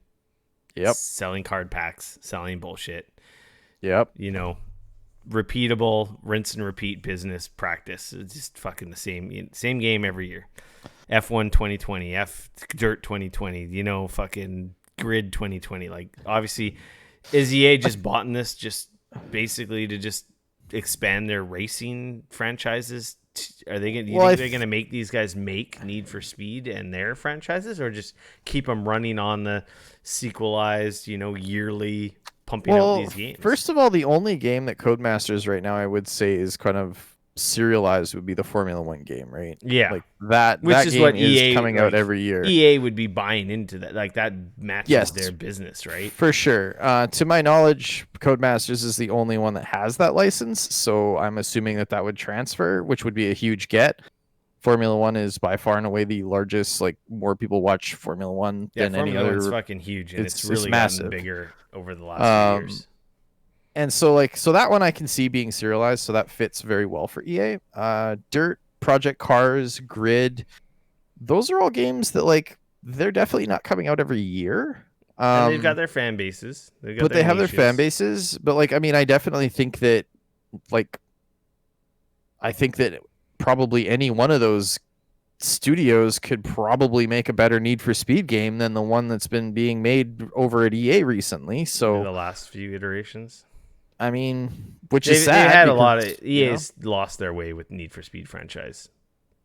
Yep. Selling card packs, selling bullshit. Yep. Repeatable, rinse and repeat business practice. It's just fucking the same game every year. F1 2020, Dirt 2020, fucking Grid 2020. Like, obviously, is EA just bought in this just basically to just expand their racing franchises? Are they going? Think they're going to make these guys make Need for Speed and their franchises, or just keep them running on the sequelized, yearly pumping out these games? First of all, the only game that Codemasters right now I would say is kind of serialized would be the Formula One game, right? Yeah, like that. Which that is game what is EA coming out every year. EA would be buying into that. Like that matches their business, right? For sure. To my knowledge, Codemasters is the only one that has that license, so I'm assuming that would transfer, which would be a huge get. Formula One is by far and away the largest. Like, more people watch Formula One than any other. Formula One's fucking huge, and it's really massive. Gotten bigger over the last few years. And so that one I can see being serialized, so that fits very well for EA. Dirt, Project Cars, Grid, those are all games that they're definitely not coming out every year. And they've got their fan bases. They have their fan bases. But I definitely think that probably any one of those studios could probably make a better Need for Speed game than the one that's been being made over at EA recently. So the last few iterations. Which is sad. They had a lot of EA's lost their way with Need for Speed franchise.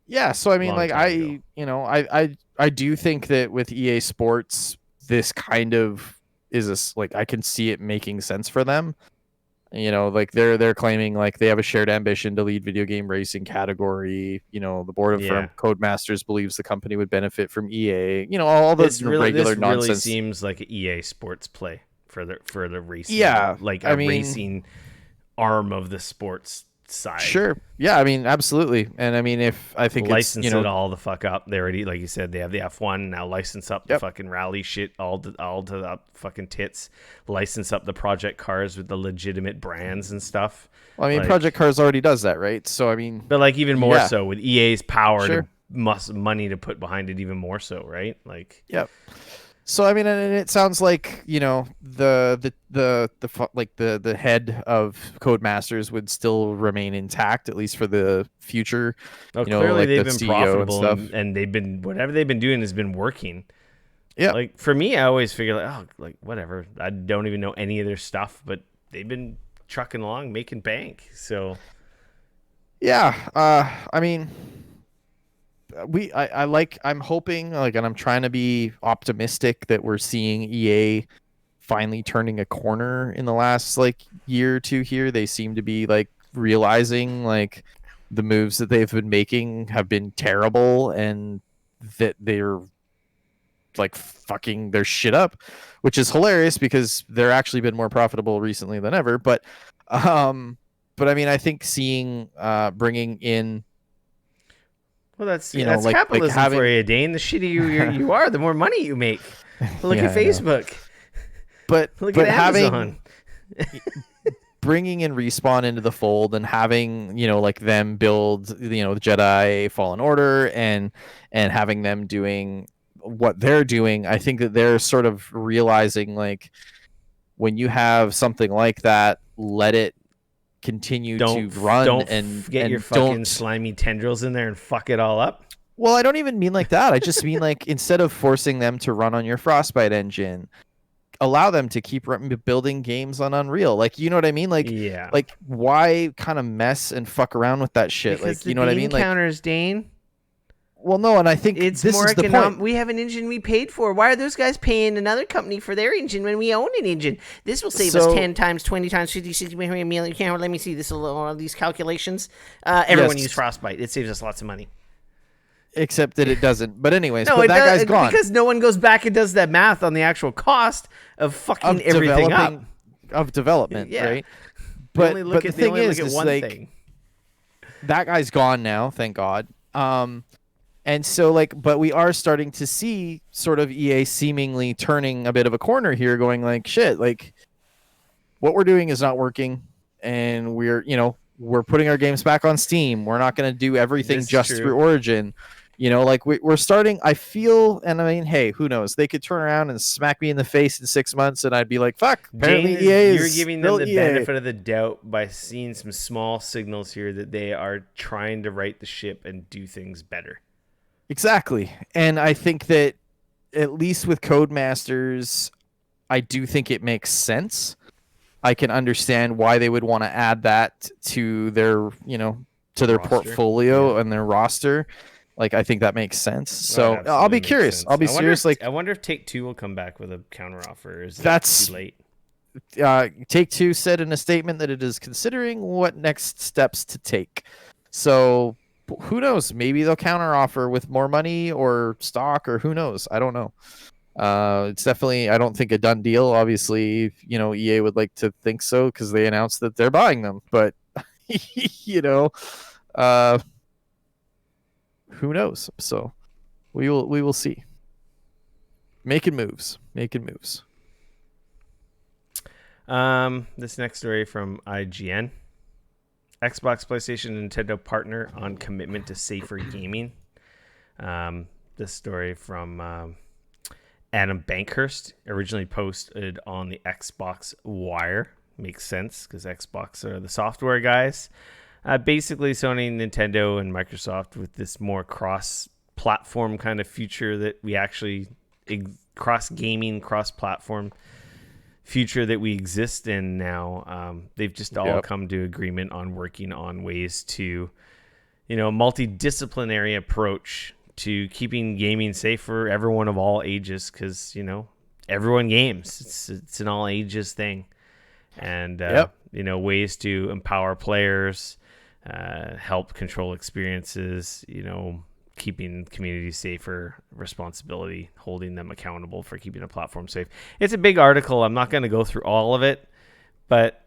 Yeah, so I do think that with EA Sports, this kind of is I can see it making sense for them. They're claiming they have a shared ambition to lead video game racing category. The board of Codemasters believes the company would benefit from EA. All this regular nonsense. Really seems like an EA Sports play for the racing. Yeah, racing arm of the sports side. Sure. Yeah, I mean, absolutely. And I mean, if I think license it's, it all the fuck up. They already, like you said, they have the F1 now. License up the Yep. fucking rally shit all to the fucking tits. License up the project cars with the legitimate brands and stuff. Well, I mean, Project Cars already does that, right? So I mean, but like even more so with EA's power Sure. to money to put behind it, even more so, right? Like, yep. So I mean, and it sounds like, you know, the head of Codemasters would still remain intact, at least for the future. oh, You know, clearly like they've the been CEO profitable and stuff. and they've been, whatever they've been doing has been working. Yeah. Like for me, I always figure like, oh, like whatever. I don't even know any of their stuff, but they've been trucking along, making bank. So yeah, I mean, I'm hoping, like, and I'm trying to be optimistic that we're seeing EA finally turning a corner in the last like year or two here. They seem to be like realizing like the moves that they've been making have been terrible and that they're like fucking their shit up, which is hilarious because they're actually been more profitable recently than ever. Um, but I mean, I think seeing bringing in, well, that's like capitalism having for you, Dane. The shittier you are, the more money you make. Look at Facebook. But look at Amazon. Bringing in Respawn into the fold and having, you know, like them build, you know, the Jedi Fallen Order and having them doing what they're doing, I think that they're sort of realizing like when you have something like that, let it continue to run and get your fucking slimy tendrils in there and fuck it all up. Well, I don't even mean like that. I just mean like instead of forcing them to run on your Frostbite engine, allow them to keep building games on Unreal. Like, you know what I mean? Like, yeah. Like, why kind of mess and fuck around with that shit? Because like, you know what I mean? Counters, Dane. Well, no, and I think it's this more is the point. We have an engine we paid for. Why are those guys paying another company for their engine when we own an engine? This will save us 10 times, 20 times, 50, 60 million. You can't let me see this all these calculations. Everyone use Frostbite. It saves us lots of money. Except that it doesn't. But anyways, no, but that guy's gone. Because no one goes back and does that math on the actual cost of fucking everything up. Of development, yeah. right? But the thing is like, thing. That guy's gone now, thank God. And so like, but we are starting to see sort of EA seemingly turning a bit of a corner here, going like, shit, like what we're doing is not working. And we're putting our games back on Steam. We're not going to do everything through Origin. You know, like we're starting, I feel, and I mean, hey, who knows? They could turn around and smack me in the face in 6 months and I'd be like, fuck, apparently EA is You're giving them the benefit of the doubt by seeing some small signals here that they are trying to right the ship and do things better. Exactly. And I think that at least with Codemasters, I do think it makes sense. I can understand why they would want to add that to their, to their portfolio and their roster. Like, I think that makes sense. So I'll be curious. I'll be serious. I wonder if Take-Two will come back with a counteroffer. Is that's too late? Take-Two said in a statement that it is considering what next steps to take. So who knows? Maybe they'll counteroffer with more money or stock, or who knows? I don't know. It's definitely, I don't think, a done deal. Obviously, EA would like to think so because they announced that they're buying them. But who knows? So we will see. Making moves. This next story from IGN. Xbox, PlayStation, and Nintendo partner on commitment to safer gaming. This story from Adam Bankhurst, originally posted on the Xbox Wire. Makes sense because Xbox are the software guys. Basically, Sony, Nintendo, and Microsoft with this more cross-platform kind of future that we actually cross-gaming, cross-platform future that we exist in now. They've just all come to agreement on working on ways to, multidisciplinary approach to keeping gaming safe for everyone of all ages, because everyone games. It's an all ages thing, and ways to empower players, help control experiences, keeping communities safer, responsibility, holding them accountable for keeping a platform safe. It's a big article. I'm not going to go through all of it, but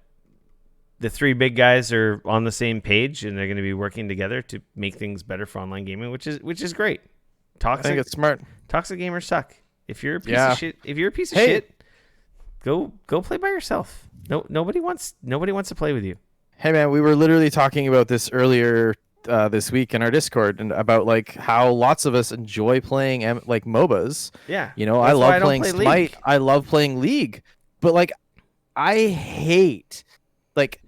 the three big guys are on the same page and they're going to be working together to make things better for online gaming, which is great. I think it's smart. Toxic gamers suck. If you're a piece of shit, go play by yourself. No, nobody wants to play with you. Hey man, we were literally talking about this earlier this week in our Discord, and about like how lots of us enjoy playing like MOBAs. Yeah, I love playing Smite. I love playing League, but like I hate like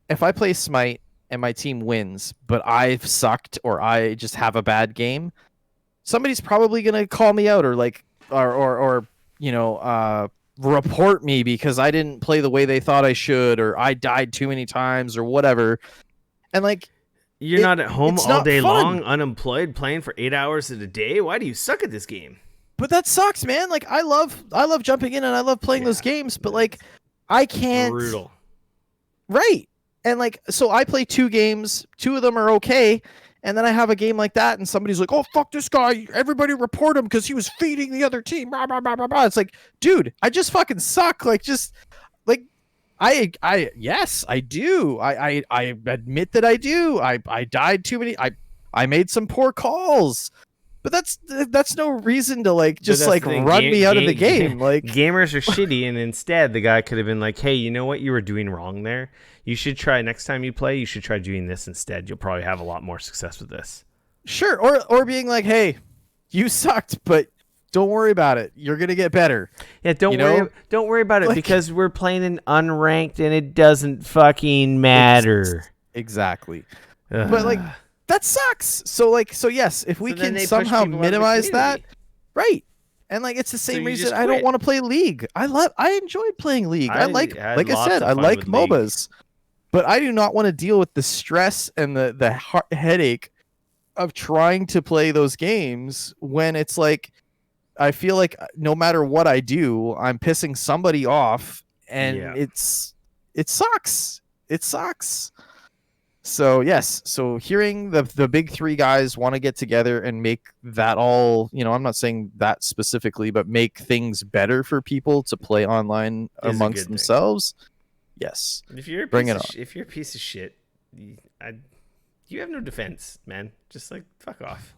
if I play Smite and my team wins, but I've sucked or I just have a bad game, somebody's probably gonna call me out or like or report me because I didn't play the way they thought I should, or I died too many times or whatever. And like, you're not at home all day long, unemployed, playing for 8 hours a day. Why do you suck at this game? But that sucks, man. Like I love jumping in and I love playing those games, but like I can't. Brutal. Right. And like, so I play 2 games, 2 of them are okay. And then I have a game like that, and somebody's like, "Oh, fuck this guy! Everybody report him because he was feeding the other team." Blah, blah, blah, blah, blah. It's like, dude, I just fucking suck. Like, just like, yes, I do. I admit that I do. I died too many. I made some poor calls, but that's no reason to like just like run me out of the game. Like gamers are shitty, and instead the guy could have been like, "Hey, you know what? You were doing wrong there. You should try next time you play. You should try doing this instead. You'll probably have a lot more success with this." Sure, or being like, "Hey, you sucked, but don't worry about it. You're gonna get better." Yeah, don't worry about it, like, because we're playing in unranked and it doesn't fucking matter. Exactly. But like that sucks. So yes, if we can somehow minimize that, right? And like it's the same reason I don't want to play League. I enjoyed playing League. I like I said, I like MOBAs. But I do not want to deal with the stress and the headache of trying to play those games when it's like I feel like no matter what I do, I'm pissing somebody off, and it sucks. It sucks. So yes, so hearing the big 3 guys want to get together and make that all, I'm not saying that specifically, but make things better for people to play online amongst themselves. Yes. If you're a piece of shit, you have no defense, man. Just like fuck off.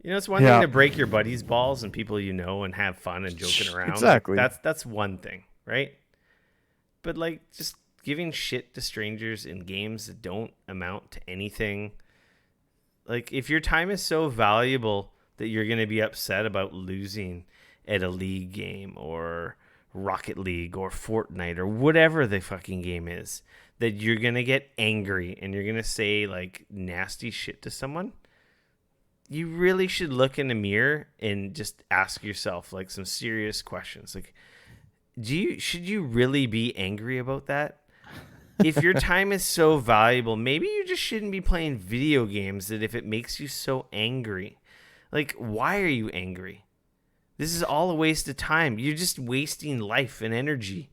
It's one thing to break your buddies' balls and people and have fun and joking around. Exactly. That's one thing, right? But like just giving shit to strangers in games that don't amount to anything. Like if your time is so valuable that you're going to be upset about losing at a League game or Rocket League or Fortnite or whatever the fucking game is, that you're gonna get angry and you're gonna say like nasty shit to someone, you really should look in the mirror and just ask yourself like some serious questions. Like, should you really be angry about that? If your time is so valuable, maybe you just shouldn't be playing video games. That if it makes you so angry, like, why are you angry? This is all a waste of time. You're just wasting life and energy.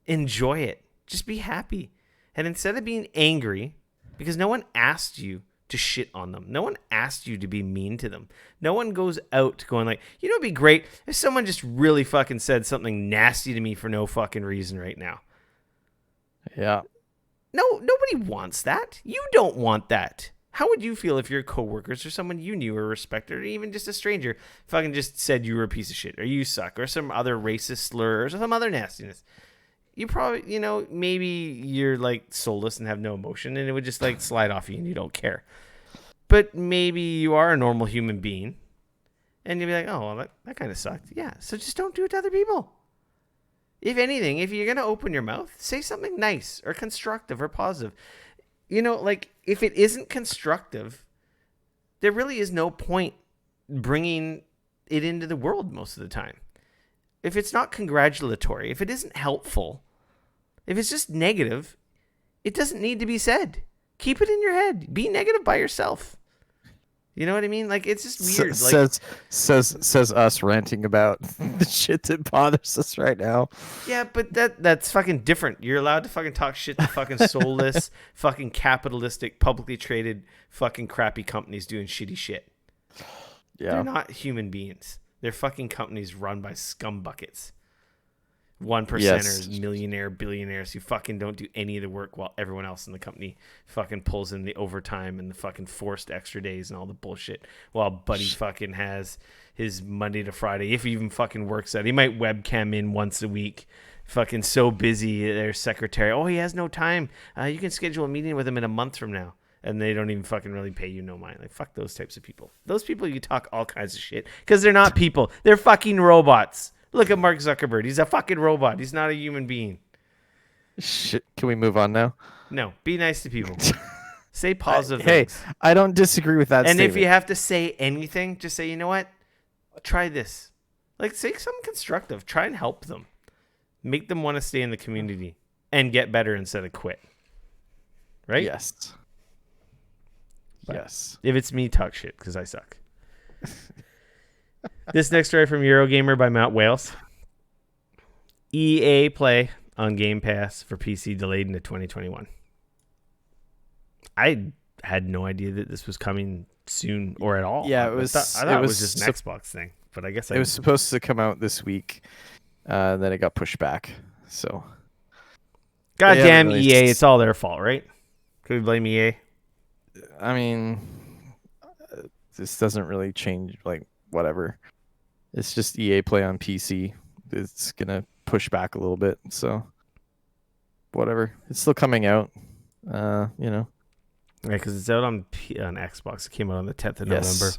Enjoy it. Just be happy. And instead of being angry, because no one asked you to shit on them. No one asked you to be mean to them. No one goes out going like, it'd be great if someone just really fucking said something nasty to me for no fucking reason right now. Yeah. No, nobody wants that. You don't want that. How would you feel if your coworkers or someone you knew or respected, or even just a stranger, fucking just said you were a piece of shit or you suck or some other racist slur or some other nastiness? You probably, maybe you're like soulless and have no emotion and it would just like slide off you and you don't care. But maybe you are a normal human being and you'd be like, oh, well, that kind of sucked. Yeah, so just don't do it to other people. If anything, if you're going to open your mouth, say something nice or constructive or positive. Like if it isn't constructive, there really is no point bringing it into the world most of the time. If it's not congratulatory, if it isn't helpful, if it's just negative, it doesn't need to be said. Keep it in your head. Be negative by yourself. You know what I mean? Like, it's just weird. Says us ranting about the shit that bothers us right now. Yeah, but that's fucking different. You're allowed to fucking talk shit to fucking soulless, fucking capitalistic, publicly traded, fucking crappy companies doing shitty shit. Yeah. They're not human beings. They're fucking companies run by scumbuckets. 1%ers, millionaire, billionaires who fucking don't do any of the work while everyone else in the company fucking pulls in the overtime and the fucking forced extra days and all the bullshit while Buddy fucking has his Monday to Friday, if he even fucking works that. He might webcam in once a week. Fucking so busy, their secretary. Oh, he has no time. You can schedule a meeting with him in a month from now. And they don't even fucking really pay you no mind. Like, fuck those types of people. Those people, you talk all kinds of shit because they're not people. They're fucking robots. Look at Mark Zuckerberg. He's a fucking robot. He's not a human being. Shit. Can we move on now? No. Be nice to people. Say positive things. Hey, I don't disagree with that statement. If you have to say anything, just say, you know what? Try this. Like, say something constructive. Try and help them. Make them want to stay in the community and get better instead of quit. Right? Yes. But yes. If it's me, talk shit because I suck. This next story from Eurogamer by Matt Wales. EA Play on Game Pass for PC delayed into 2021. I had no idea that this was coming soon or at all. Yeah, it was. I thought it was just an Xbox thing, but I guess it was supposed to come out this week. Then it got pushed back. So, goddamn really EA, it's all their fault, right? Could we blame EA? I mean, this doesn't really change. Like, whatever. It's just EA Play on PC. It's gonna push back a little bit. So, whatever. It's still coming out. You know. Yeah, because it's out on Xbox. It came out on the 10th of November.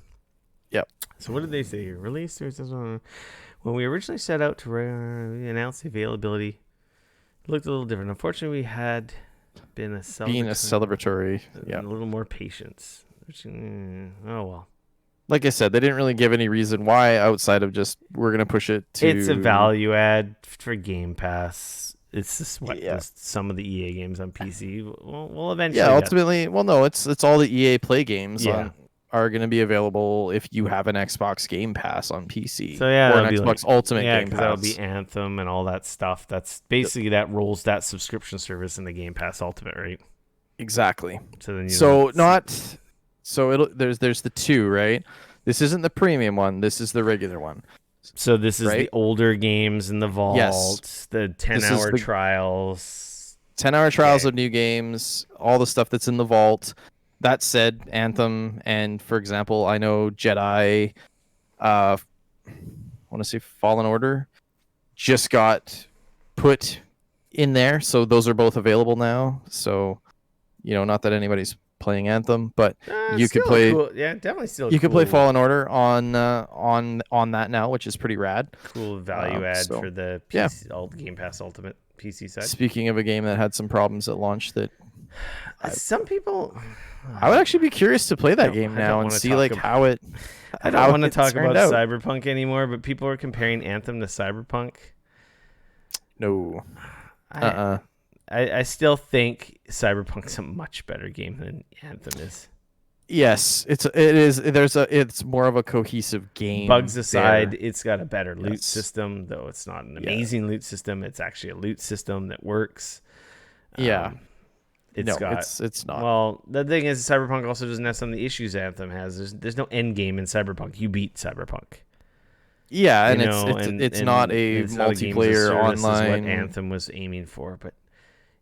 Yep. So what did they say here? Release? When we originally set out to announce the availability, it looked a little different. Unfortunately, we had been a celebratory. Yeah. A little more patience. Oh, well. Like I said, they didn't really give any reason why outside of just we're going to push it to... It's a value add for Game Pass. It's just some of the EA games on PC. We'll eventually. Yeah, ultimately, it's all the EA Play games are going to be available if you have an Xbox Game Pass on PC. So yeah, or an Xbox Ultimate Game Pass. That'll be Anthem and all that stuff. That's basically that rolls that subscription service in the Game Pass Ultimate, right? Exactly. So then there's the two, right? This isn't the premium one. This is the regular one. So this is the older games in the vault, the 10-hour trials. 10-hour trials of new games, all the stuff that's in the vault. That said, Anthem and, for example, I know Jedi, I want to say Fallen Order, just got put in there. So those are both available now. So, not that anybody's playing Anthem, but you could play. Cool. Yeah, definitely still. You could play Fallen Order on that now, which is pretty rad. Cool value add for the PC, Game Pass Ultimate PC side. Speaking of a game that had some problems at launch, that some people, I would actually be curious to play that game now and see how it. I don't want to talk about Cyberpunk anymore, but people are comparing Anthem to Cyberpunk. No. I still think Cyberpunk's a much better game than Anthem is. Yes, it is. It's more of a cohesive game. Bugs aside, it's got a better loot system, though it's not an amazing loot system. It's actually a loot system that works. It's not. Well, the thing is, Cyberpunk also doesn't have some of the issues Anthem has. There's no end game in Cyberpunk. You beat Cyberpunk. Yeah, and it's not a multiplayer online. Is what Anthem was aiming for, but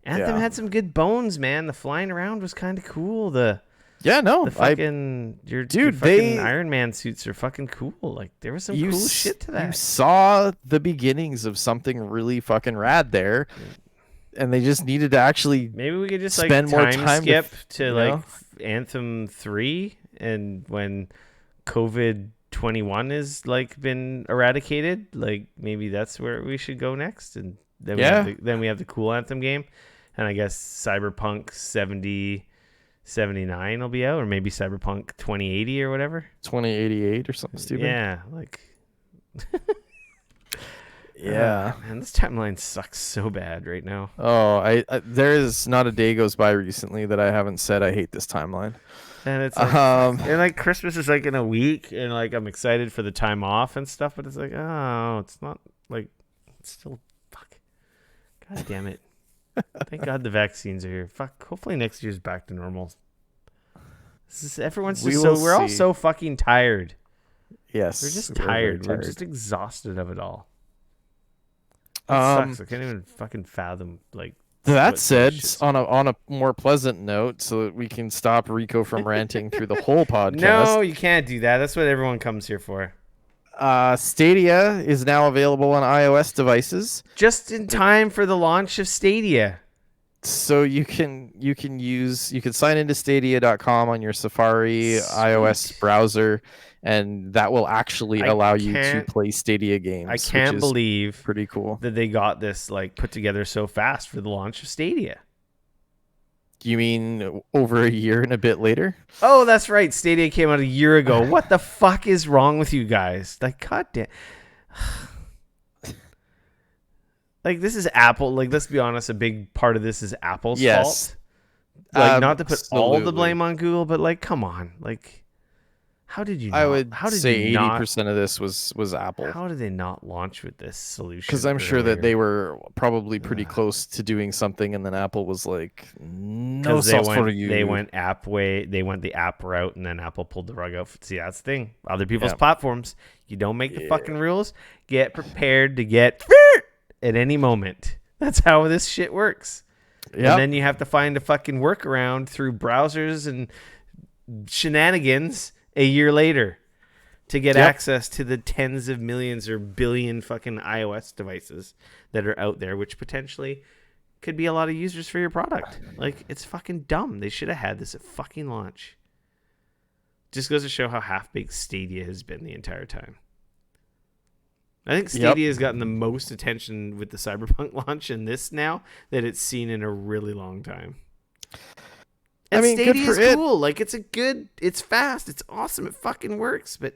Anthem had some good bones, man. The flying around was kind of cool. The fucking Iron Man suits are fucking cool. Like there was some cool shit to that. You saw the beginnings of something really fucking rad there, and they just needed to actually maybe we could just spend more time skip to Anthem 3, and when COVID-21 is been eradicated, maybe that's where we should go next, and then we have the cool Anthem game. And I guess Cyberpunk 79 will be out, or maybe Cyberpunk 2080 or whatever. 2088 or something stupid. Yeah, yeah. Man, this timeline sucks so bad right now. Oh, I there is not a day goes by recently that I haven't said I hate this timeline. And it's and Christmas is in a week, and I'm excited for the time off and stuff, but it's it's not it's still fuck. God damn it. Thank God the vaccines are here. Fuck. Hopefully next year's back to normal. Everyone's just we're all so fucking tired. Yes. We're just tired. We're just exhausted of it all. sucks. I can't even fucking fathom like. That said, on a more pleasant note, so that we can stop Rico from ranting through the whole podcast. No, you can't do that. That's what everyone comes here for. Stadia is now available on iOS devices, just in time for the launch of Stadia. So you can sign into Stadia.com on your Safari iOS browser, and that will actually allow you to play Stadia games. I can't believe pretty cool that they got this like put together so fast for the launch of Stadia. You mean over a year and a bit later? Oh, that's right. Stadia came out a year ago. What the fuck is wrong with you guys? Like, goddamn. Like, this is Apple. Like, let's be honest. A big part of this is Apple's fault. Like, not to put all the blame on Google, but like, come on. Like, how did you? I would say 80% of this was Apple. How did they not launch with this solution? Because I'm sure that they were probably pretty close to doing something, and then Apple was like, "No software for you." They went the app route, and then Apple pulled the rug out. See, that's the thing. Other people's platforms, you don't make the fucking rules. Get prepared to get at any moment. That's how this shit works. Yep. And then you have to find a fucking workaround through browsers and shenanigans a year later to get access to the tens of millions or billion fucking iOS devices that are out there, which potentially could be a lot of users for your product. Like, it's fucking dumb. They should have had this at fucking launch. Just goes to show how half-baked Stadia has been the entire time. I think Stadia has gotten the most attention with the Cyberpunk launch and this now that it's seen in a really long time. And Stadia is cool. Like, it's fast, it's awesome, it fucking works. But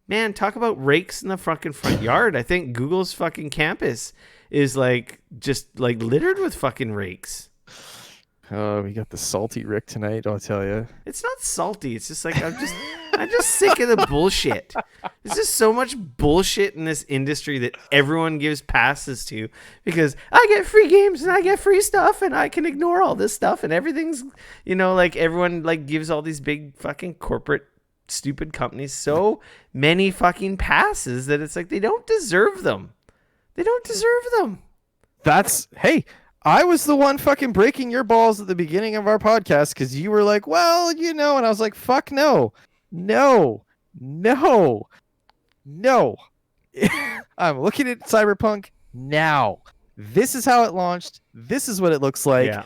man, talk about rakes in the fucking front yard. I think Google's fucking campus is like just like littered with fucking rakes. Oh, we got the salty Rick tonight, I'll tell you. It's not salty. It's just like I'm just sick of the bullshit. There's just so much bullshit in this industry that everyone gives passes to because I get free games and I get free stuff and I can ignore all this stuff and everything's, like everyone like gives all these big fucking corporate stupid companies so many fucking passes that it's like they don't deserve them. They don't deserve them. Hey, I was the one fucking breaking your balls at the beginning of our podcast because you were like, well, and I was like, fuck no. No. I'm looking at Cyberpunk now. This is how it launched. This is what it looks like. Yeah.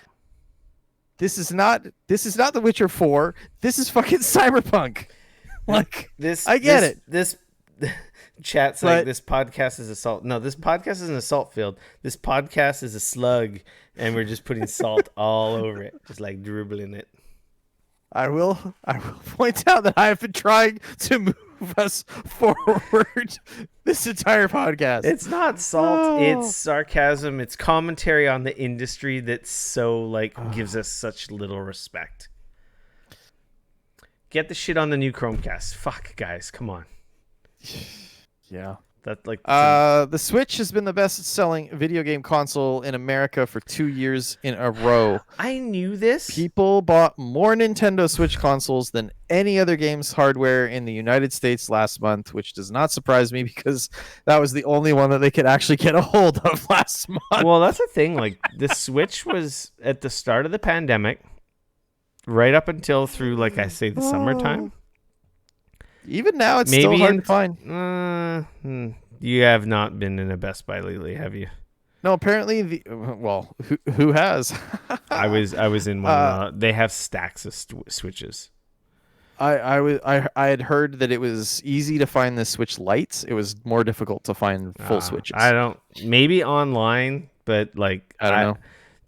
This is not The Witcher 4. This is fucking Cyberpunk. Like, I get it. This chat's like, this podcast is a salt. No, this podcast is an assault field. This podcast is a slug, and we're just putting salt all over it, just like dribbling it. I will point out that I have been trying to move us forward this entire podcast. It's not salt. It's sarcasm. It's commentary on the industry that so gives us such little respect. Get the shit on the new Chromecast. Fuck, guys, come on. Yeah. That the Switch has been the best-selling video game console in America for 2 years in a row. I knew this. People bought more Nintendo Switch consoles than any other game's hardware in the United States last month, which does not surprise me because that was the only one that they could actually get a hold of last month. Well, that's the thing. Like, the Switch was at the start of the pandemic, right up until through, like I say, the summertime. Even now, it's still hard to find. You have not been in a Best Buy lately, have you? No, apparently. Who has? I was in one. They have stacks of Switches. I had heard that it was easy to find the Switch Lites. It was more difficult to find full Switches. Maybe online, but like I don't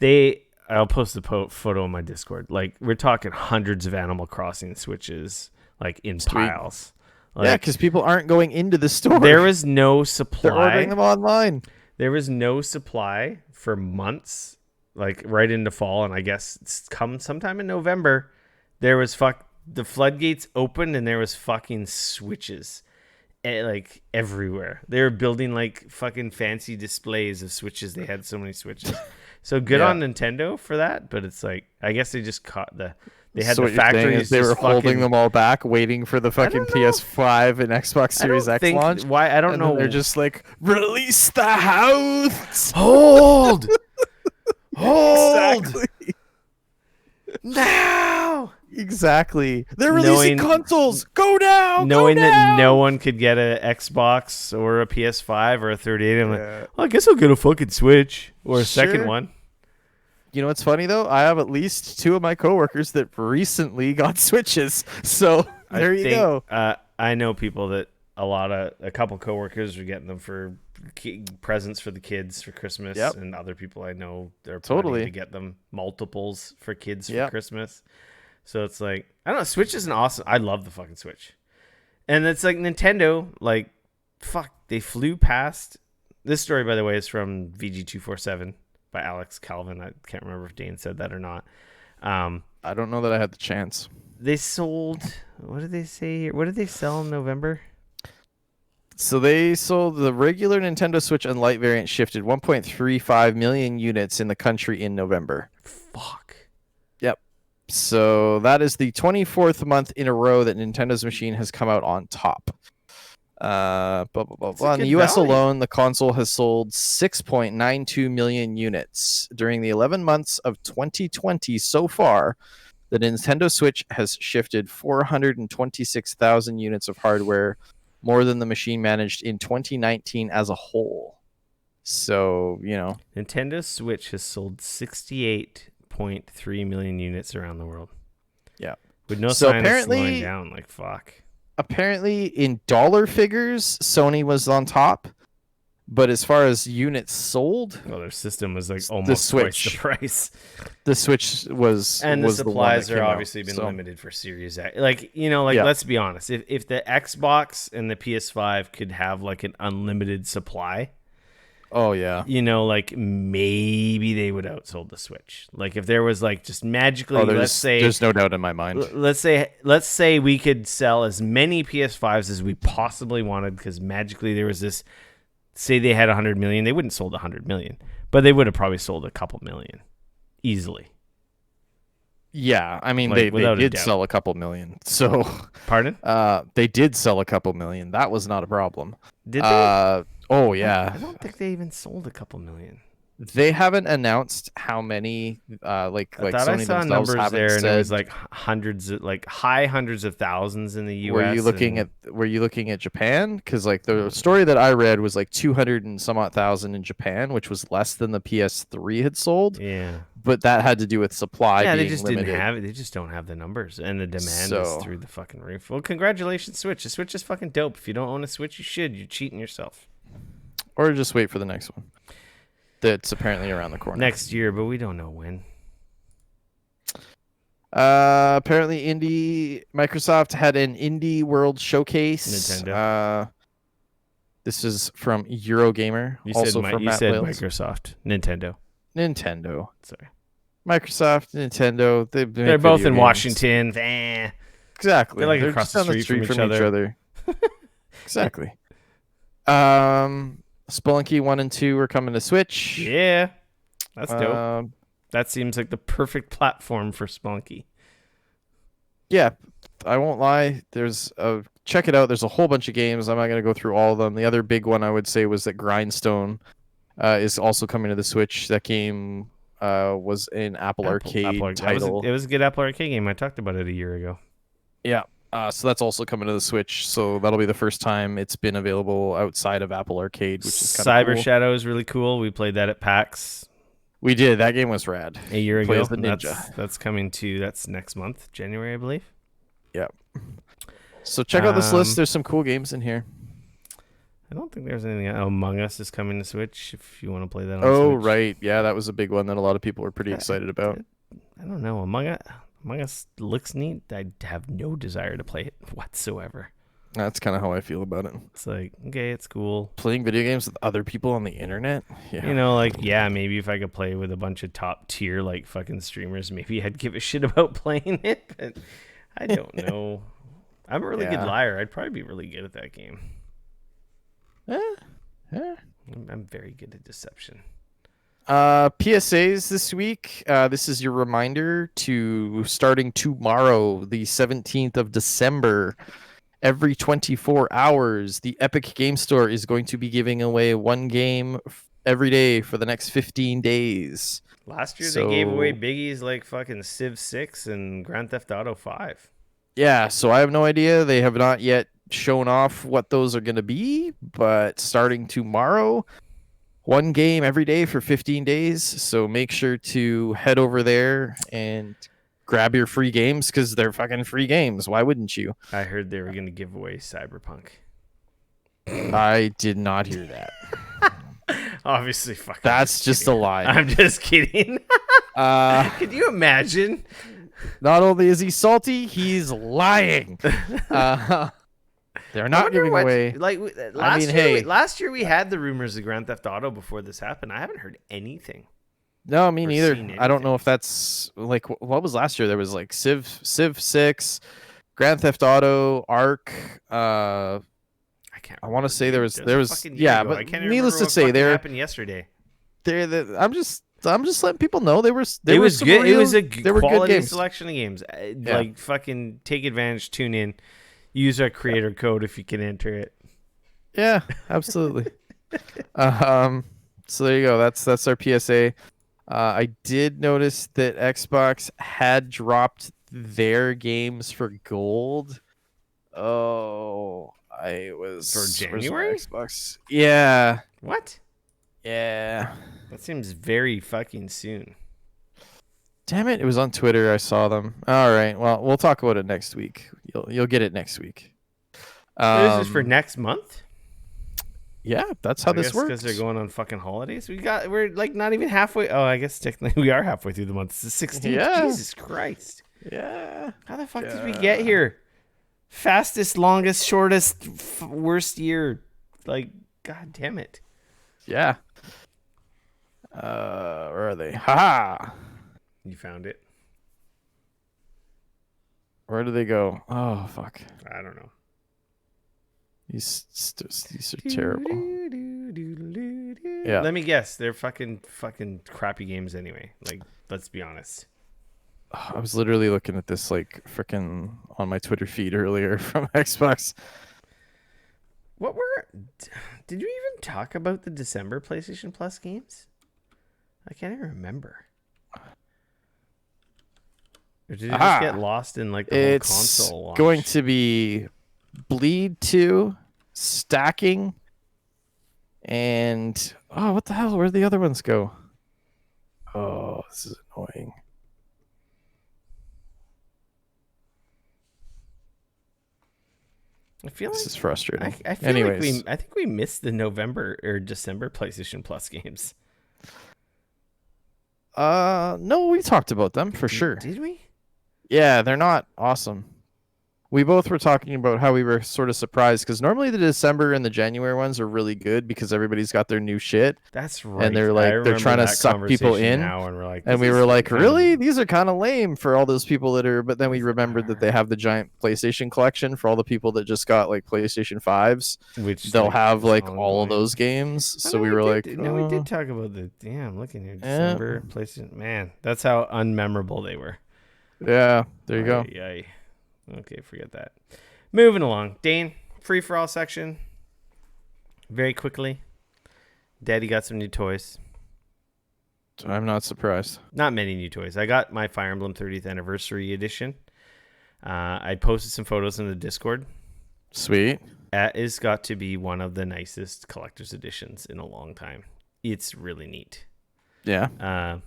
know. I'll post the photo on my Discord. Like, we're talking hundreds of Animal Crossing Switches. Like, in piles. Yeah, because people aren't going into the store. There was no supply. They're ordering them online. There was no supply for months, like right into fall, and I guess it's come sometime in November. There was the floodgates opened, and there was fucking Switches, like everywhere. They were building like fucking fancy displays of Switches. They had so many Switches. So good on Nintendo for that, but it's like I guess they just caught They had So the what you're saying is factories they were just holding fucking. them all back, waiting for the fucking don't know. PS5 and Xbox I Series don't X think launch. why. I don't And know. then they're just like, release the house. Hold. Hold. Exactly. Now. Exactly. They're releasing consoles. Go now. Knowing go that now. no one could get a Xbox or a PS5 or a 38, I'm like, Yeah. well, I guess I'll get a fucking Switch or a second Sure. one. You know what's funny though? I have at least 2 of my coworkers that recently got Switches. So there you go. I know people that a couple coworkers are getting them for presents for the kids for Christmas, Yep. and other people I know they're Totally. planning to get them multiples for kids for Yep. Christmas. So it's like, I don't know, Switch is an awesome. I love the fucking Switch, and it's like Nintendo. Like, fuck, they flew past. This story, by the way, is from VG247 by Alex Calvin. I can't remember if Dane said that or not. I don't know that I had the chance. They sold. What did they say here? What did they sell in November? So they sold the regular Nintendo Switch and Lite variant shifted 1.35 million units in the country in November. Fuck. Yep. So that is the 24th month in a row that Nintendo's machine has come out on top. Blah, blah, blah, blah. In the US alone, the console has sold 6.92 million units. During the 11 months of 2020 so far, the Nintendo Switch has shifted 426,000 units of hardware, more than the machine managed in 2019 as a whole. So, you know. Nintendo Switch has sold 68.3 million units around the world. Yeah. With no sign of slowing down, like, fuck. Apparently, in dollar figures, Sony was on top. But as far as units sold, well, their system was like almost twice the price. The Switch was, and was the supplies are obviously been so. limited for Series X. Like, you know, like let's be honest, if the Xbox and the PS5 could have like an unlimited supply, oh yeah, you know, like maybe they would outsold the Switch. Like if there was like just magically, let's say, there's no doubt in my mind. Let's say we could sell as many PS5s as we possibly wanted because magically there was this. Say they had 100 million, they wouldn't sold 100 million, but they would have probably sold a couple million easily. Yeah, I mean, like, they did sell a couple million. So, pardon? They did sell a couple million. That was not a problem. Did they? Oh yeah. I don't think they even sold a couple million. They haven't announced how many. Like I thought Sony I saw numbers there, said, and it was like high hundreds of thousands in the U.S. Were you looking at Japan? Because like the story that I read was like 200 and some odd thousand in Japan, which was less than the PS3 had sold. Yeah, but that had to do with supply. Yeah, being they just limited. Didn't have it. They just don't have the numbers, and the demand is through the fucking roof. Well, congratulations, Switch. The Switch is fucking dope. If you don't own a Switch, you should. You're cheating yourself. Or just wait for the next one. That's apparently around the corner. Next year, but we don't know when. Apparently Microsoft had an Indie World Showcase. Nintendo. This is from Eurogamer. You also said, from you Matt said Wales. Microsoft. Nintendo. Sorry. Microsoft, Nintendo. They're both in Washington. Exactly. They're like They're across the street from each other. Exactly. Spelunky 1 and 2 are coming to Switch. Yeah. That's dope. That seems like the perfect platform for Spelunky. Yeah, I won't lie. Check it out. There's a whole bunch of games. I'm not going to go through all of them. The other big one I would say was that Grindstone is also coming to the Switch. That game was an Apple Arcade title. It was a good Apple Arcade game. I talked about it a year ago. Yeah. So that's also coming to the Switch. So that'll be the first time it's been available outside of Apple Arcade, which is kind of cool. Cyber Shadow is really cool. We played that at PAX. We did. That game was rad. A year ago. The ninja. That's coming that's next month, January, I believe. Yeah. So check out this list. There's some cool games in here. I don't think there's anything. Among Us is coming to Switch if you want to play that on Switch. Switch. Right. Yeah, that was a big one that a lot of people were pretty excited about. I don't know. Among Us looks neat. I have no desire to play it whatsoever. That's kind of how I feel about it. It's like, okay, it's cool. Playing video games with other people on the internet? Yeah. You know, like, yeah, maybe if I could play with a bunch of top tier, like, fucking streamers, maybe I'd give a shit about playing it. But I don't know. I'm a really good liar. I'd probably be really good at that game. Yeah. I'm very good at deception. PSAs this week. This is your reminder to starting tomorrow, the 17th of December. Every 24 hours, the Epic Game Store is going to be giving away one game every day for the next 15 days. Last year they gave away biggies like fucking Civ 6 and Grand Theft Auto 5. Yeah, so I have no idea. They have not yet shown off what those are going to be, but starting tomorrow, one game every day for 15 days. So make sure to head over there and grab your free games because they're fucking free games. Why wouldn't you? I heard they were going to give away Cyberpunk. I did not hear that. Obviously, fucking. That's just a lie. I'm just kidding. Could you imagine? Not only is he salty, he's lying. They're not giving away. Like last year we had the rumors of Grand Theft Auto before this happened. I haven't heard anything. No, me neither. I don't know if that's like what was last year. There was like Civ 6, Grand Theft Auto, Arc. I want to say there was yeah, but needless to say, there happened yesterday. I'm just letting people know it was good. It was a quality selection of games. Like fucking take advantage, tune in, use our creator code if you can enter it. Yeah, absolutely. So there you go. That's our PSA. I did notice that Xbox had dropped their games for gold. Oh, I was for January. Xbox. Yeah. What? Yeah. That seems very fucking soon. Damn it! It was on Twitter. I saw them. All right. Well, we'll talk about it next week. You'll get it next week. This is for next month. Yeah, that's how this works. Because they're going on fucking holidays. We're like not even halfway. Oh, I guess technically we are halfway through the month. It's the 16th. Yeah. Jesus Christ. Yeah. How the fuck did we get here? Fastest, longest, shortest, worst year. Like, god damn it. Yeah. Where are they? Ha! You found it. Where do they go? Oh fuck. I don't know. These are terrible. Yeah. Let me guess. They're fucking crappy games anyway. Like, let's be honest. I was literally looking at this like freaking on my Twitter feed earlier from Xbox. Did you even talk about the December PlayStation Plus games? I can't even remember. Or did it just get lost in like the whole console launch? It's going to be Bleed 2, Stacking, and what the hell? Where'd the other ones go? Oh, this is annoying. I feel this is frustrating. I feel Anyways, like I think we missed the November or December PlayStation Plus games. No, we talked about them for sure. Did we? Yeah, they're not awesome. We both were talking about how we were sort of surprised because normally the December and the January ones are really good because everybody's got their new shit. That's right. And they're like they're trying to suck people in. Now, and we're like, we were like, really? These are kind of lame for all those people that are. But then we remembered that they have the giant PlayStation collection for all the people that just got like PlayStation 5s. Which they'll have like all of those games. So we were like, no, we did talk about the. Yeah, I'm looking here. December PlayStation. Man, that's how unmemorable they were. Yeah, there you go. Yeah. Okay, forget that. Moving along. Dane, free for all section. Very quickly. Daddy got some new toys. I'm not surprised. Not many new toys. I got my Fire Emblem 30th Anniversary Edition. I posted some photos in the Discord. Sweet. That has got to be one of the nicest collector's editions in a long time. It's really neat. Yeah.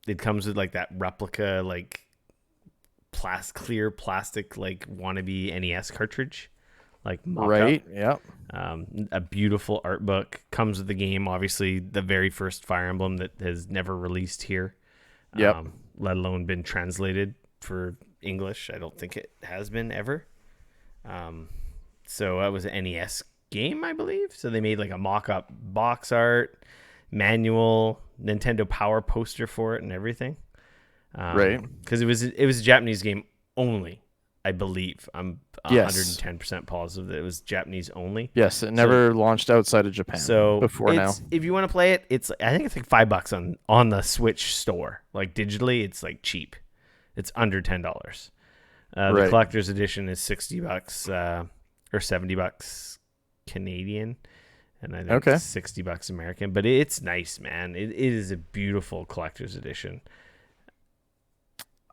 It comes with like that replica, like clear plastic, like wannabe NES cartridge, like mock-up. Right. Yeah. A beautiful art book comes with the game. Obviously, the very first Fire Emblem that has never released here. Yep. Let alone been translated for English. I don't think it has been ever. So that was an NES game, I believe. So they made like a mock-up box art, manual, Nintendo Power poster for it, and everything. Right, because it was a Japanese game only. I believe. I'm Yes. 110% positive that it was Japanese only. Yes, it never launched outside of Japan. So before now. If you want to play it, I think it's like $5 on the Switch store. Like digitally, it's like cheap. It's under $10. The collector's edition is $60 or $70 Canadian, and I think $60 American. But it's nice, man. It is a beautiful collector's edition.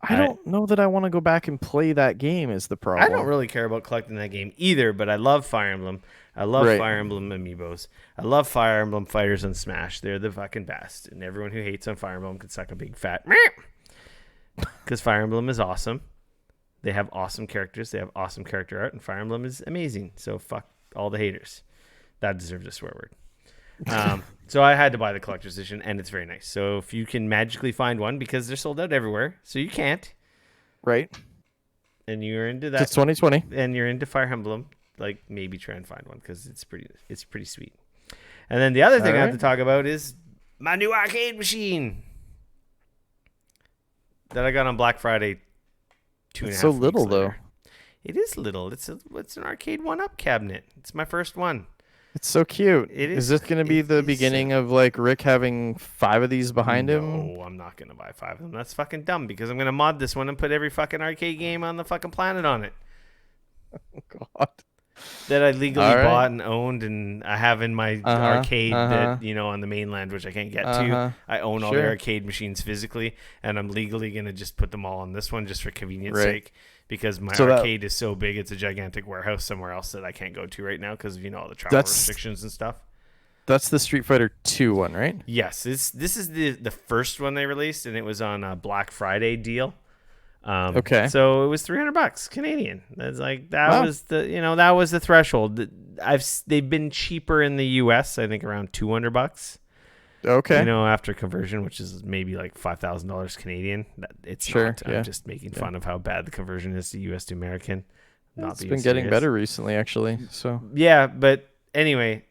I don't know that I want to go back and play that game is the problem. I don't really care about collecting that game either, but I love Fire Emblem. I love Fire Emblem amiibos. I love Fire Emblem Fighters on Smash. They're the fucking best. And everyone who hates on Fire Emblem can suck a big fat because Fire Emblem is awesome. They have awesome characters. They have awesome character art, and Fire Emblem is amazing. So fuck all the haters. That deserves a swear word. So I had to buy the collector's edition, and it's very nice. So if you can magically find one, because they're sold out everywhere, so you can't. Right. And you're into that. It's 2020. And you're into Fire Emblem, like maybe try and find one because it's pretty sweet. And then the other thing I have to talk about is my new arcade machine that I got on Black Friday. It's so little though. It is little. It's an arcade 1-up cabinet. It's my first one. It's so cute. Is this going to be the beginning of like Rick having 5 of these behind him? No, I'm not going to buy 5 of them. That's fucking dumb because I'm going to mod this one and put every fucking arcade game on the fucking planet on it. Oh, God. That I legally bought and owned and I have in my arcade that, on the mainland, which I can't get to. I own all the arcade machines physically, and I'm legally going to just put them all on this one just for convenience sake. Because my arcade is so big, it's a gigantic warehouse somewhere else that I can't go to right now because of all the travel restrictions and stuff. That's the Street Fighter 2 one, right? Yes, this is the first one they released, and it was on a Black Friday deal. So it was $300 Canadian. That's like was that was the threshold. They've been cheaper in the US, I think around $200. Okay. After conversion, which is maybe like $5,000 Canadian. It's not. I'm just making fun of how bad the conversion is to US to American. It's been getting better recently, actually. So yeah, but anyway,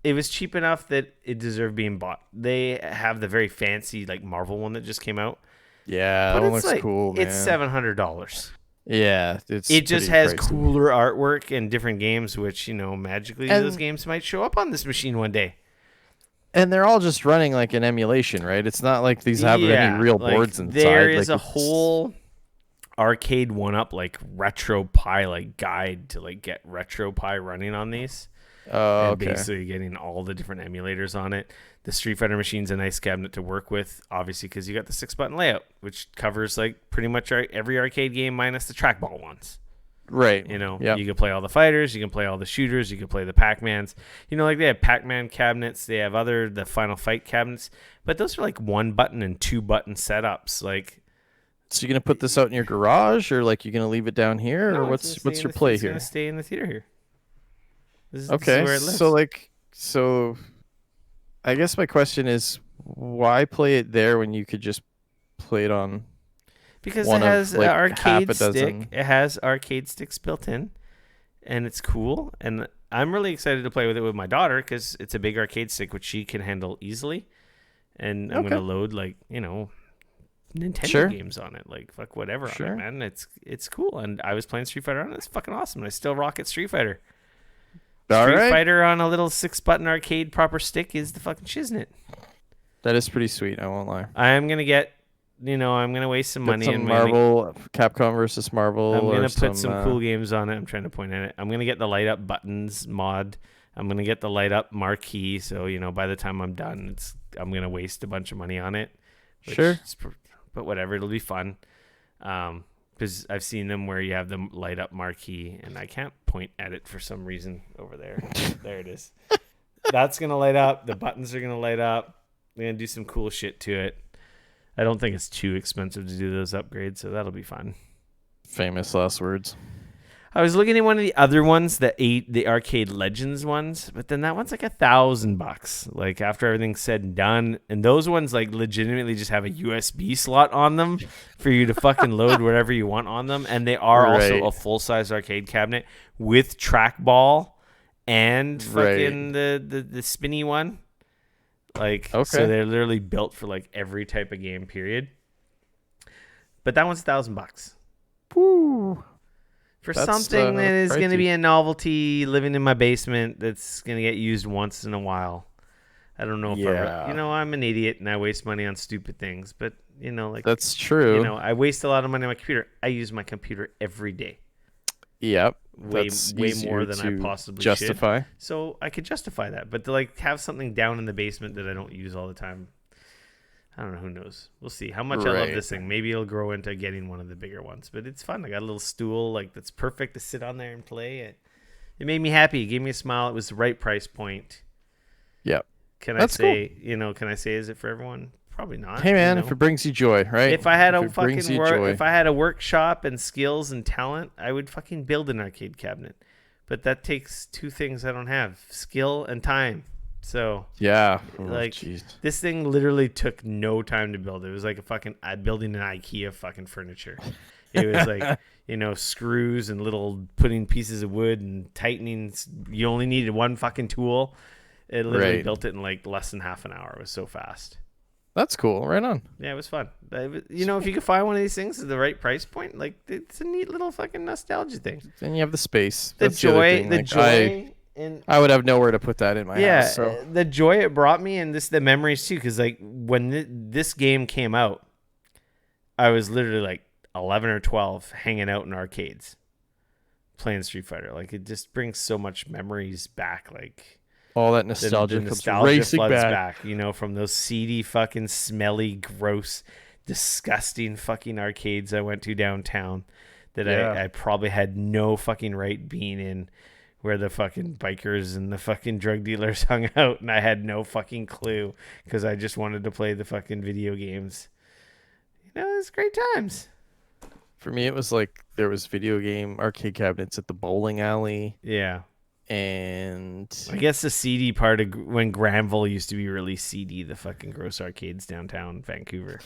it was cheap enough that it deserved being bought. They have the very fancy like Marvel one that just came out. Yeah, but that one looks cool, man. It's $700. Yeah, it just has cooler artwork and different games, which magically those games might show up on this machine one day. And they're all just running like an emulation, right? It's not like these have any real boards inside. There is a whole arcade 1-up like RetroPie like guide to like get RetroPie running on these. Oh, and basically getting all the different emulators on it. The Street Fighter machine's a nice cabinet to work with, obviously, because you got the 6-button layout, which covers like pretty much every arcade game minus the trackball ones. Right. You can play all the fighters, you can play all the shooters, you can play the Pac-Mans. Like they have Pac-Man cabinets, they have the Final Fight cabinets, but those are like 1-button and 2-button setups. Like, so you're gonna put this out in your garage, or like you're gonna leave it down here, or what's your play here? It's gonna stay in the theater here. This is okay, where it lives. So I guess my question is, why play it there when you could just play it on? Because it has an arcade stick. It has arcade sticks built in, and it's cool. And I'm really excited to play with it with my daughter because it's a big arcade stick, which she can handle easily. And I'm going to load, Nintendo games on it. Like, fuck whatever on it, man. It's cool. And I was playing Street Fighter on it. It's fucking awesome. And I still rock at Street Fighter. Street Fighter on a little 6-button arcade proper stick is the fucking shiznit. That is pretty sweet. I won't lie. I am going to get... I'm going to waste some money on Marvel, Capcom versus Marvel. I'm going to put some cool games on it. I'm trying to point at it. I'm going to get the light up buttons mod. I'm going to get the light up marquee. So, by the time I'm done, I'm going to waste a bunch of money on it. But whatever. It'll be fun. Because I've seen them where you have the light up marquee and I can't point at it for some reason over there. There it is. That's going to light up. The buttons are going to light up. I'm going to do some cool shit to it. I don't think it's too expensive to do those upgrades, so that'll be fun. Famous last words. I was looking at one of the other ones, the Arcade Legends ones, but then that one's like $1,000. Like after everything's said and done, and those ones like legitimately just have a USB slot on them for you to fucking load whatever you want on them, and they are also a full-size arcade cabinet with trackball and fucking the spinny one. So they're literally built for like every type of game, period. But that one's $1,000. Woo. For something that is going to be a novelty living in my basement that's going to get used once in a while. I don't know if I'm an idiot and I waste money on stupid things, but that's true. I waste a lot of money on my computer. I use my computer every day. Yep. Way more than I possibly justify. should. So I could justify that, but to have something down in the basement that I don't use all the time, I don't know. Who knows? We'll see how much I love this thing. Maybe it'll grow into getting one of the bigger ones, but it's fun. I got a little stool that's perfect to sit on there and play. It made me happy. It gave me a smile. It was the right price point. Yep. Can I say, is it for everyone? Probably not. Hey man, if it brings you joy, right? If I had if I had a workshop and skills and talent, I would fucking build an arcade cabinet. But that takes two things I don't have: skill and time. So yeah, this thing literally took no time to build. It was like building an IKEA fucking furniture. It was screws and little putting pieces of wood and tightening. You only needed one fucking tool. It literally built it in less than half an hour. It was so fast. That's cool. Right on. Yeah, it was fun. If you could find one of these things at the right price point, it's a neat little fucking nostalgia thing. And you have the space. The joy. I would have nowhere to put that in my house. So the joy it brought me, and the memories too, because when this game came out, I was literally 11 or 12, hanging out in arcades, playing Street Fighter. It just brings so much memories back. All that nostalgia comes racing back. From those seedy, fucking smelly, gross, disgusting fucking arcades I went to downtown that I probably had no fucking right being in, where the fucking bikers and the fucking drug dealers hung out, and I had no fucking clue because I just wanted to play the fucking video games. It was great times. For me, it was there was video game arcade cabinets at the bowling alley. Yeah. And I guess the seedy part of when Granville used to be really seedy, the fucking gross arcades downtown Vancouver.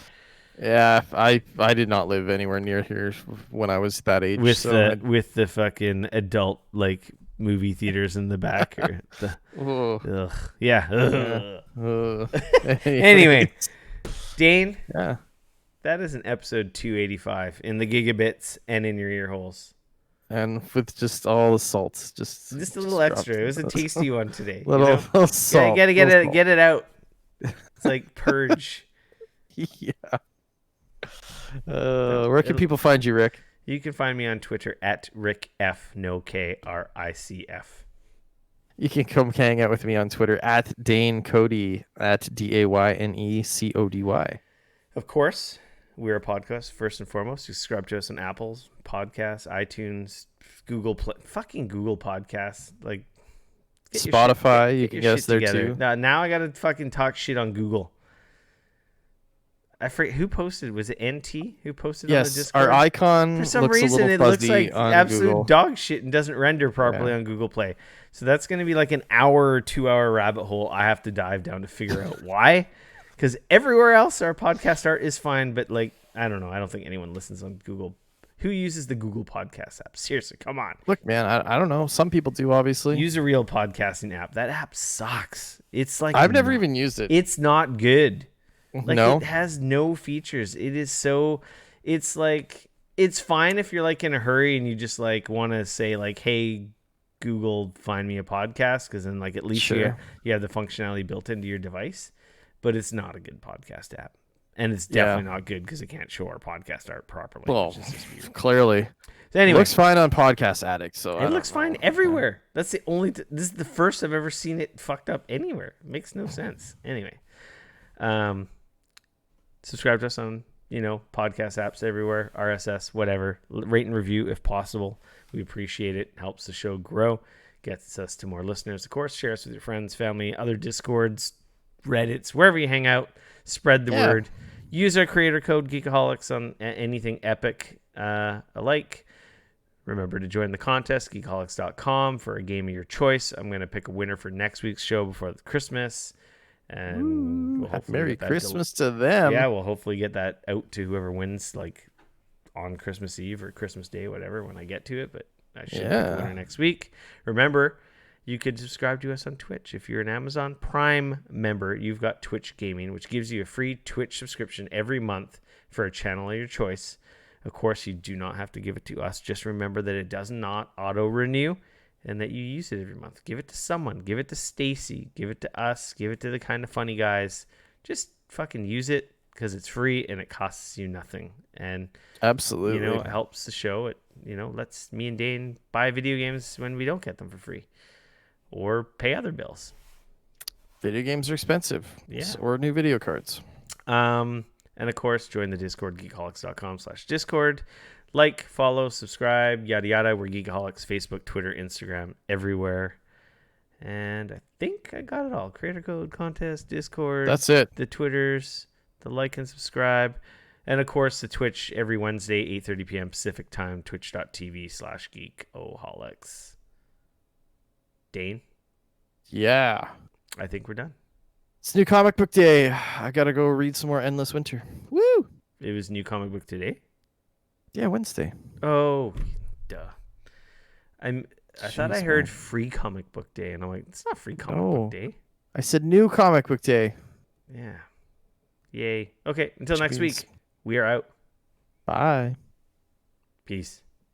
Yeah, I did not live anywhere near here when I was that age. With the fucking adult movie theaters in the back. Anyway, Dane. Yeah, that is an episode 285 in the gigabits and in your ear holes. And with just all the salt, just a little extra. It was a tasty one today. Little salt. Gotta get it out. It's like purge. Yeah. Where can people find you, Rick? You can find me on Twitter at RickF, no K, RICF. You can come hang out with me on Twitter at Dane Cody, at DAYNECODY. Of course, we're a podcast first and foremost. Subscribe to us on Apple's Podcasts, iTunes, Google Podcasts, Spotify. You can get us there together. too. Now I gotta fucking talk shit on Google. I forget who posted. Was it NT who posted on the Discord? Our icon for some looks reason a it little looks fuzzy like on absolute Google. dog shit and doesn't render properly on Google Play. So that's going to be an hour or 2 hour rabbit hole I have to dive down to figure out why. Because everywhere else our podcast art is fine, but I don't know. I don't think anyone listens on Google. Who uses the Google Podcast app? Seriously, come on. Look, man, I don't know. Some people do, obviously. Use a real podcasting app. That app sucks. It's I've never even used it. It's not good. No. It has no features. It is so. It's it's fine if you're in a hurry and you just want to say hey, Google, find me a podcast, because then at least you have the functionality built into your device. But it's not a good podcast app. And it's definitely not good because it can't show our podcast art properly. Well, clearly. So anyway, it looks fine on Podcast Addict. So it looks fine everywhere. That's the only. This is the first I've ever seen it fucked up anywhere. It makes no sense. Anyway, subscribe to us on podcast apps everywhere, RSS, whatever. Rate and review if possible. We appreciate it. Helps the show grow. Gets us to more listeners. Of course, share us with your friends, family, other Discords, Reddits, wherever you hang out. Spread the word. Use our creator code Geekoholics on anything epic alike. Remember to join the contest, Geekoholics.com, for a game of your choice. I'm going to pick a winner for next week's show before Christmas. And Merry Christmas to them. Yeah, we'll hopefully get that out to whoever wins on Christmas Eve or Christmas Day, whatever, when I get to it. But I should pick a winner next week. Remember, you could subscribe to us on Twitch. If you're an Amazon Prime member, you've got Twitch Gaming, which gives you a free Twitch subscription every month for a channel of your choice. Of course, you do not have to give it to us. Just remember that it does not auto-renew and that you use it every month. Give it to someone. Give it to Stacy. Give it to us. Give it to the Kind of Funny guys. Just fucking use it because it's free and it costs you nothing. And absolutely, it helps the show. It lets me and Dane buy video games when we don't get them for free or pay other bills. Video games are expensive. Yeah. Or new video cards. And of course, join the Discord, Geekoholics.com/Discord. Like, follow, subscribe, yada yada. We're Geekoholics, Facebook, Twitter, Instagram, everywhere. And I think I got it all. Creator code, contest, Discord. That's it. The Twitters, the like and subscribe. And of course, the Twitch every Wednesday, 8:30 p.m. Pacific time, twitch.tv/Geekoholics. Dane? Yeah. I think we're done. It's New Comic Book Day. I got to go read some more Endless Winter. Woo! It was New Comic Book today? Yeah, Wednesday. Oh, duh. I thought I heard Free Comic Book Day, and I'm like, it's not Free Comic Book Day. I said New Comic Book Day. Yeah. Yay. Okay, until next week, we are out. Bye. Peace.